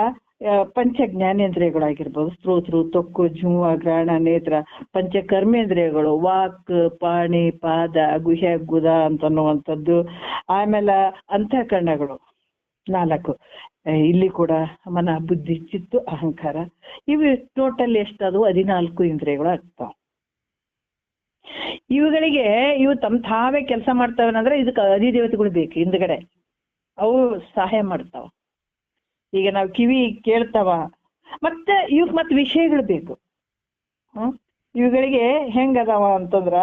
ಪಂಚ ಜ್ಞಾನೇಂದ್ರಿಯಗಳಾಗಿರ್ಬೋದು, ಸ್ತೋತ್ರ, ತೊಕ್ಕು, ಜುಂವ, ಗ್ರಹಣ, ನೇತ್ರ, ಪಂಚ ಕರ್ಮೇಂದ್ರಿಯಗಳು, ವಾಕ್, ಪಾಣಿ, ಪಾದ, ಗುಹ್ಯ, ಗುದ ಅಂತನ್ನುವಂಥದ್ದು. ಆಮೇಲೆ ಅಂತಃಕರಣಗಳು 4. ಇಲ್ಲಿ ಕೂಡ ಮನ, ಬುದ್ಧಿ, ಚಿತ್ತು, ಅಹಂಕಾರ. ಇವು ಟೋಟಲ್ ಎಷ್ಟದು 14 ಇಂದ್ರಿಯಗಳು ಆಗ್ತಾವ. ಇವುಗಳಿಗೆ ಇವು ತಾವೇ ಕೆಲಸ ಮಾಡ್ತಾವನಂದ್ರೆ ಇದಕ್ಕೆ ಅಧಿದೇವತೆಗಳು ಬೇಕು ಹಿಂದ್ಗಡೆ, ಅವು ಸಹಾಯ ಮಾಡ್ತಾವ. ಈಗ ನಾವು ಕಿವಿ ಕೇಳ್ತಾವ, ಮತ್ತೆ ಇವಕ್ ಮತ್ತೆ ವಿಷಯಗಳು ಬೇಕು. ಇವುಗಳಿಗೆ ಹೆಂಗದಾವ ಅಂತಂದ್ರ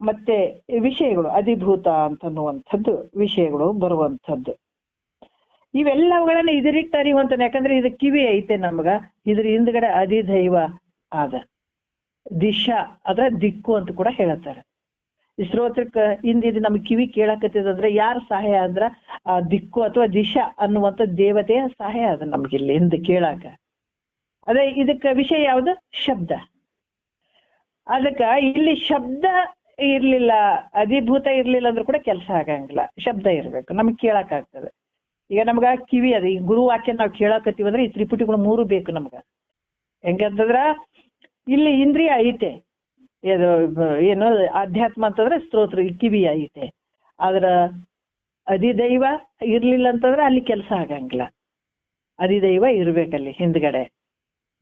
ಮತ್ತೆ ವಿಷಯಗಳು, ಅಧಿಭೂತ ಅಂತನ್ನುವಂಥದ್ದು ವಿಷಯಗಳು ಬರುವಂಥದ್ದು. ಇವೆಲ್ಲವುಗಳನ್ನ ಇದರಿಟ್ಟು ಅರಿಯುವಂತ, ಯಾಕಂದ್ರೆ ಇದು ಕಿವಿ ಐತೆ ನಮ್ಗ, ಇದ್ರ ಹಿಂದ್ಗಡೆ ಅಧಿದೈವ ಆದ ದಿಶಾ, ಅದ್ರ ದಿಕ್ಕು ಅಂತ ಕೂಡ ಹೇಳ್ತಾರೆ. ಈ ಶ್ರೋತ್ರಕ್ಕೆ ಹಿಂದಿದ್ದು ನಮ್ಗೆ ಕಿವಿ ಕೇಳಕತ್ತಿದಂದ್ರೆ ಯಾರ ಸಹಾಯ ಅಂದ್ರ ಆ ದಿಕ್ಕು ಅಥವಾ ದಿಶಾ ಅನ್ನುವಂಥ ದೇವತೆಯ ಸಹಾಯ ಅದ ನಮ್ಗಿಲ್ಲಿ ಹಿಂದೆ ಕೇಳಾಕ. ಅದೇ ಇದಕ್ಕೆ ವಿಷಯ ಯಾವುದು, ಶಬ್ದ. ಅದಕ್ಕ ಇಲ್ಲಿ ಶಬ್ದ ಇರ್ಲಿಲ್ಲ, ಅಧಿಭೂತ ಇರ್ಲಿಲ್ಲ ಅಂದ್ರೂ ಕೂಡ ಕೆಲಸ ಆಗಂಗಿಲ್ಲ, ಶಬ್ದ ಇರ್ಬೇಕು, ನಮ್ಗೆ ಕೇಳಕ್ ಆಗ್ತದೆ. ಈಗ ನಮ್ಗ ಕಿವಿ ಅದ, ಈ ಗುರು ವಾಕ್ಯ ನಾವು ಕೇಳಕತ್ತೀವಂದ್ರೆ ಈ ತ್ರಿಪುಟಿಗಳು 3 ಬೇಕು ನಮ್ಗ. ಹೆಂಗಂತಂದ್ರ ಇಲ್ಲಿ ಇಂದ್ರಿಯ ಐತೆ, ಏನು ಆಧ್ಯಾತ್ಮ ಅಂತಂದ್ರೆ ಸ್ತೋತ್ರ, ಕಿವಿ ಐತೆ, ಆದ್ರ ಅಧಿದೈವ ಇರ್ಲಿಲ್ಲ ಅಂತಂದ್ರೆ ಅಲ್ಲಿ ಕೆಲಸ ಆಗಂಗಿಲ್ಲ. ಅಧಿದೈವ ಇರ್ಬೇಕಲ್ಲಿ ಹಿಂದ್ಗಡೆ,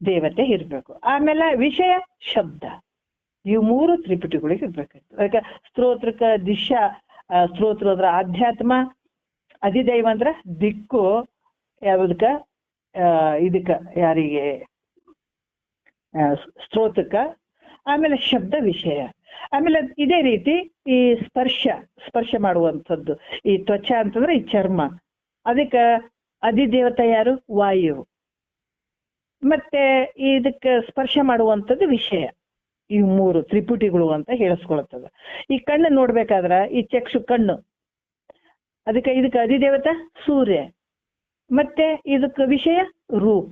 ದೇವತೆ ಇರ್ಬೇಕು. ಆಮೇಲೆ ವಿಷಯ, ಶಬ್ದ, ಇವು 3 ತ್ರಿಪುಟಿಗಳಿಗೆ ಇರ್ಬೇಕಾಗ್ತದೆ. ಅದಕ್ಕೆ ಸ್ತೋತ್ರಕ್ಕ ದಿಶಾ, ಸ್ತೋತ್ರ ಅಂದ್ರ ಆಧ್ಯಾತ್ಮ, ಅಧಿದೈವ ಅಂದ್ರ ದಿಕ್ಕು, ಯಾವ್ದಕ್ಕ ಇದಕ್ಕ ಯಾರಿಗೆ ಸ್ತೋತ್ರಕ್ಕ, ಆಮೇಲೆ ಶಬ್ದ, ವಿಷಯ. ಆಮೇಲೆ ಇದೇ ರೀತಿ ಈ ಸ್ಪರ್ಶ ಮಾಡುವಂಥದ್ದು, ಈ ತ್ವಚ ಅಂತಂದ್ರೆ ಈ ಚರ್ಮ, ಅದಕ್ಕ ಅಧಿದೇವತ ಯಾರು, ವಾಯು. ಮತ್ತೆ ಇದಕ್ಕೆ ಸ್ಪರ್ಶ ಮಾಡುವಂಥದ್ದು ವಿಷಯ. ಈ 3 ತ್ರಿಪುಟಿಗಳು ಅಂತ ಹೇಳಿಸ್ಕೊಳ್ತದ. ಈ ಕಣ್ಣು ನೋಡ್ಬೇಕಾದ್ರ ಈ ಚಕ್ಷು ಕಣ್ಣು, ಇದಕ್ಕೆ ಅಧಿದೇವತ ಸೂರ್ಯ, ಮತ್ತೆ ಇದಕ್ಕೆ ವಿಷಯ ರೂಪ.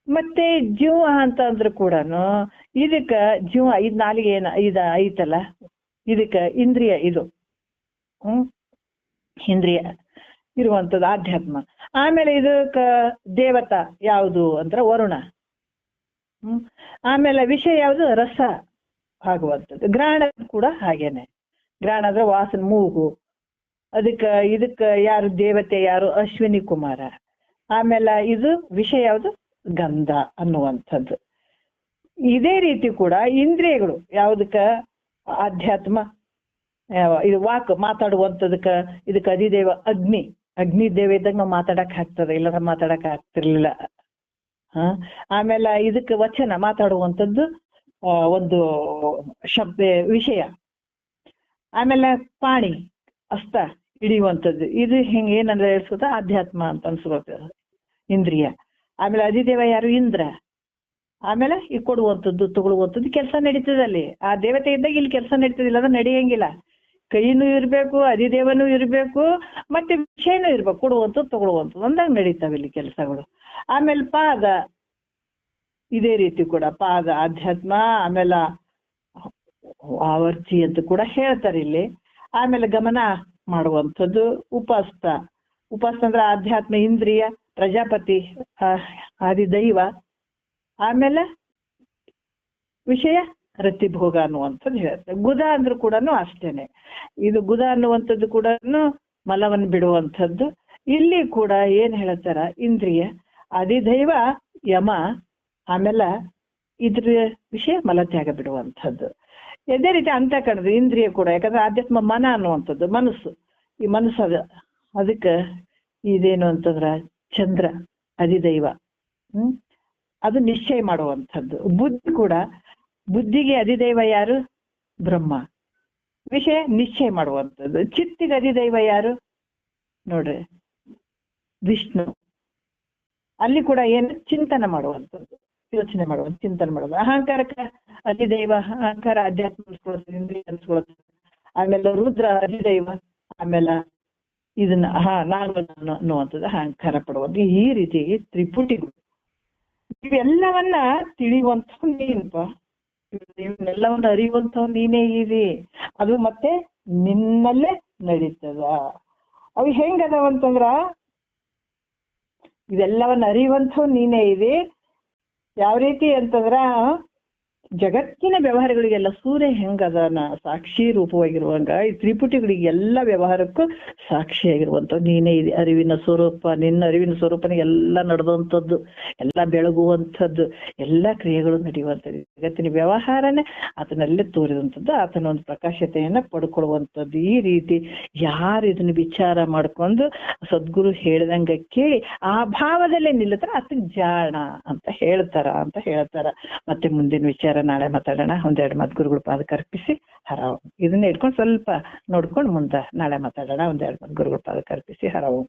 ಮತ್ತೆ ಜೀವ ಅಂತ ಅಂದ್ರೂ ಕೂಡ ಇದಕ್ಕ ಜೀವ, ಇದ್ ನಾಲಿಗೆ ಇದು ಐತಲ್ಲ, ಇದಕ್ಕ ಇಂದ್ರಿಯ, ಇದು ಇಂದ್ರಿಯ. ಇರುವಂಥದ್ದು ಆಧ್ಯಾತ್ಮ. ಆಮೇಲೆ ಇದಕ್ಕ ದೇವತಾ ಯಾವುದು ಅಂದ್ರೆ ವರುಣ. ಆಮೇಲೆ ವಿಷಯ ಯಾವುದು ರಸ ಆಗುವಂಥದ್ದು. ಗ್ರಹಣ ಕೂಡ ಹಾಗೇನೆ. ಗ್ರಹಣ ಅಂದ್ರೆ ವಾಸನ ಮೂಗು. ಇದಕ್ಕ ಯಾರು ದೇವತೆ ಯಾರು ಅಶ್ವಿನಿ ಕುಮಾರ. ಆಮೇಲೆ ಇದು ವಿಷಯ ಯಾವುದು ಗಂಧ ಅನ್ನುವಂಥದ್ದು. ಇದೇ ರೀತಿ ಕೂಡ ಇಂದ್ರಿಯಗಳು ಯಾವುದಕ್ಕ ಆಧ್ಯಾತ್ಮ ಇದು ವಾಕ್ ಮಾತಾಡುವಂಥದಕ್ಕ ಇದಕ್ಕೆ ಅಧಿದೇವ ಅಗ್ನಿ ದೇವ ಇದ್ದಾಗ ನಾವು ಮಾತಾಡಕ್ ಆಗ್ತದೆ, ಇಲ್ಲಾಂದ್ರೆ ಮಾತಾಡಕ್ ಆಗ್ತಿರ್ಲಿಲ್ಲ. ಆಮೇಲೆ ಇದಕ್ಕೆ ವಚನ ಮಾತಾಡುವಂಥದ್ದು ಒಂದು ಶಬ್ದ ವಿಷಯ. ಆಮೇಲೆ ಪಾಣಿ ಹಸ್ತ ಹಿಡಿಯುವಂಥದ್ದು. ಇದು ಹಿಂಗೆ ಏನಂದ್ರೆ ಹೇಳ್ಸೋದ ಆಧ್ಯಾತ್ಮ ಅಂತ ಅನ್ಸ್ಕೊತ ಇಂದ್ರಿಯ. ಆಮೇಲೆ ಅಧಿದೇವ ಯಾರು ಇಂದ್ರ. ಆಮೇಲೆ ಈ ಕೊಡುವಂಥದ್ದು ತಗೊಳ್ಳುವಂಥದ್ದು ಕೆಲಸ ನಡೀತದೆ ಅಲ್ಲಿ. ಆ ದೇವತೆ ಇದ್ದಾಗ ಇಲ್ಲಿ ಕೆಲಸ ನಡೀತದಿಲ್ಲ ಅಂದ್ರೆ ನಡೆಯಂಗಿಲ್ಲ. ಕೈನೂ ಇರ್ಬೇಕು, ಅಧಿದೇವನೂ ಇರ್ಬೇಕು, ಮತ್ತೆ ವಿಷಯನೂ ಇರ್ಬೇಕು. ಕೊಡುವಂಥದ್ದು ತಗೊಳ್ಳುವಂಥದ್ದು ಅಂದಾಗ ನಡೀತಾವೆ ಇಲ್ಲಿ ಕೆಲಸಗಳು. ಆಮೇಲೆ ಪಾದ ಇದೇ ರೀತಿ ಕೂಡ ಪಾದ ಆಧ್ಯಾತ್ಮ. ಆಮೇಲೆ ಆವರ್ತಿ ಅಂತ ಕೂಡ ಹೇಳ್ತಾರೆ ಇಲ್ಲಿ. ಆಮೇಲೆ ಗಮನ ಮಾಡುವಂಥದ್ದು ಉಪಸ್ಥ ಅಂದ್ರೆ ಆಧ್ಯಾತ್ಮ ಇಂದ್ರಿಯ, ಪ್ರಜಾಪತಿ ಆದಿದೈವ. ಆಮೇಲೆ ವಿಷಯ ರತಿಭೋಗ ಅನ್ನುವಂಥದ್ದು ಹೇಳ್ತಾರೆ. ಗುದ ಅಂದ್ರೂ ಕೂಡ ಅಷ್ಟೇನೆ. ಇದು ಗುದ ಅನ್ನುವಂಥದ್ದು ಕೂಡ ಮಲವನ್ನು ಬಿಡುವಂಥದ್ದು. ಇಲ್ಲಿ ಕೂಡ ಏನ್ ಹೇಳ್ತಾರ, ಇಂದ್ರಿಯ ಅಧಿದೈವ ಯಮ. ಆಮೇಲೆ ಇದ್ರ ವಿಷಯ ಮಲತ್ಯಾಗ ಬಿಡುವಂಥದ್ದು. ಇದೇ ರೀತಿ ಅಂತಃಕರಣದ ಇಂದ್ರಿಯ ಕೂಡ, ಯಾಕಂದ್ರೆ ಆಧ್ಯಾತ್ಮ ಮನ ಅನ್ನುವಂಥದ್ದು ಮನಸ್ಸು. ಈ ಮನಸ್ಸು ಅದಕ್ಕೆ ಇದೇನು ಅಂತಂದ್ರ ಚಂದ್ರ ಅಧಿದೈವ. ಅದು ನಿಶ್ಚಯ ಮಾಡುವಂಥದ್ದು. ಬುದ್ಧಿ ಕೂಡ, ಬುದ್ಧಿಗೆ ಅಧಿದೈವ ಯಾರು ಬ್ರಹ್ಮ. ವಿಷಯ ನಿಶ್ಚಯ ಮಾಡುವಂಥದ್ದು. ಚಿತ್ತಿಗೆ ಅಧಿದೈವ ಯಾರು ನೋಡ್ರಿ ವಿಷ್ಣು. ಅಲ್ಲಿ ಕೂಡ ಏನು ಚಿಂತನೆ ಮಾಡುವಂಥದ್ದು, ಯೋಚನೆ ಮಾಡುವಂಥ ಚಿಂತನೆ ಮಾಡುವುದು. ಅಹಂಕಾರಕ್ಕೆ ಅಧಿದೈವ, ಅಹಂಕಾರ ಅಧ್ಯಾತ್ಮ ಅನ್ಸ್ಕೊಳ್ತದೆ, ಇಂದ್ರಿಯ ಅನ್ಸ್ಕೊಳ್ತದೆ. ಆಮೇಲೆ ರುದ್ರ ಅಧಿದೈವ. ಆಮೇಲೆ ಇದನ್ನ ನಾನು ಅನ್ನುವಂಥದ್ದು ಅಹಂಕಾರ ಪಡುವಂಥ. ಈ ರೀತಿ ತ್ರಿಪುಟಿಗಳು ಇವೆಲ್ಲವನ್ನ ತಿಳಿಯುವಂಥ ನೀನಪ್ಪ, ಇವನ್ನೆಲ್ಲವನ್ನ ಅರಿಯುವಂಥವ್ ನೀನೇ ಇರಿ. ಅದು ಮತ್ತೆ ನಿನ್ನಲ್ಲೇ ನಡೀತದ. ಅವು ಹೆಂಗದಾವಂತಂದ್ರ ಇವೆಲ್ಲವನ್ನ ಅರಿಯುವಂಥವ್ ನೀನೇ ಇದೆ. ಯಾವ ರೀತಿ ಅಂತಂದ್ರ ಜಗತ್ತಿನ ವ್ಯವಹಾರಗಳಿಗೆಲ್ಲ ಸೂರ್ಯ ಹೆಂಗದನ ಸಾಕ್ಷಿ ರೂಪವಾಗಿರುವಂಗ ಈ ತ್ರಿಪುಟಿಗಳಿಗೆ ಎಲ್ಲ ವ್ಯವಹಾರಕ್ಕೂ ಸಾಕ್ಷಿಯಾಗಿರುವಂಥದ್ದು ನೀನೇ ಇದೆ. ಅರಿವಿನ ಸ್ವರೂಪ, ನಿನ್ನ ಅರಿವಿನ ಸ್ವರೂಪನ ಎಲ್ಲ ನಡೆದಂಥದ್ದು, ಎಲ್ಲ ಬೆಳಗುವಂಥದ್ದು, ಎಲ್ಲ ಕ್ರಿಯೆಗಳು ನಡೆಯುವಂಥದ್ದು. ಜಗತ್ತಿನ ವ್ಯವಹಾರನೇ ಆತನಲ್ಲೇ ತೋರಿದಂಥದ್ದು, ಆತನ ಒಂದು ಪ್ರಕಾಶತೆಯನ್ನ ಪಡ್ಕೊಳ್ಳುವಂಥದ್ದು. ಈ ರೀತಿ ಯಾರು ಇದನ್ನ ವಿಚಾರ ಮಾಡ್ಕೊಂಡು ಸದ್ಗುರು ಹೇಳ್ದಂಗ ಕೇಳಿ ಆ ಭಾವದಲ್ಲೇ ನಿಲ್ಲುತ್ತಾರ ಆತನ ಜಾಣ ಅಂತ ಹೇಳ್ತಾರ. ಮತ್ತೆ ಮುಂದಿನ ವಿಚಾರ ನಾಳೆ ಮಾತಾಡೋಣ. ಒಂದೆರಡು ಮಾತು ಗುರುಗಳ ಪಾದಕ್ಕೆ ಅರ್ಪಿಸಿ ಹರವು. ಇದನ್ನ ಇಟ್ಕೊಂಡು ಸ್ವಲ್ಪ ನೋಡ್ಕೊಂಡು ಮುಂದೆ ನಾಳೆ ಮಾತಾಡೋಣ. ಒಂದೆರಡು ಮಾತು ಗುರುಗಳ ಪಾದಕ್ಕೆ ಅರ್ಪಿಸಿ ಹರವು.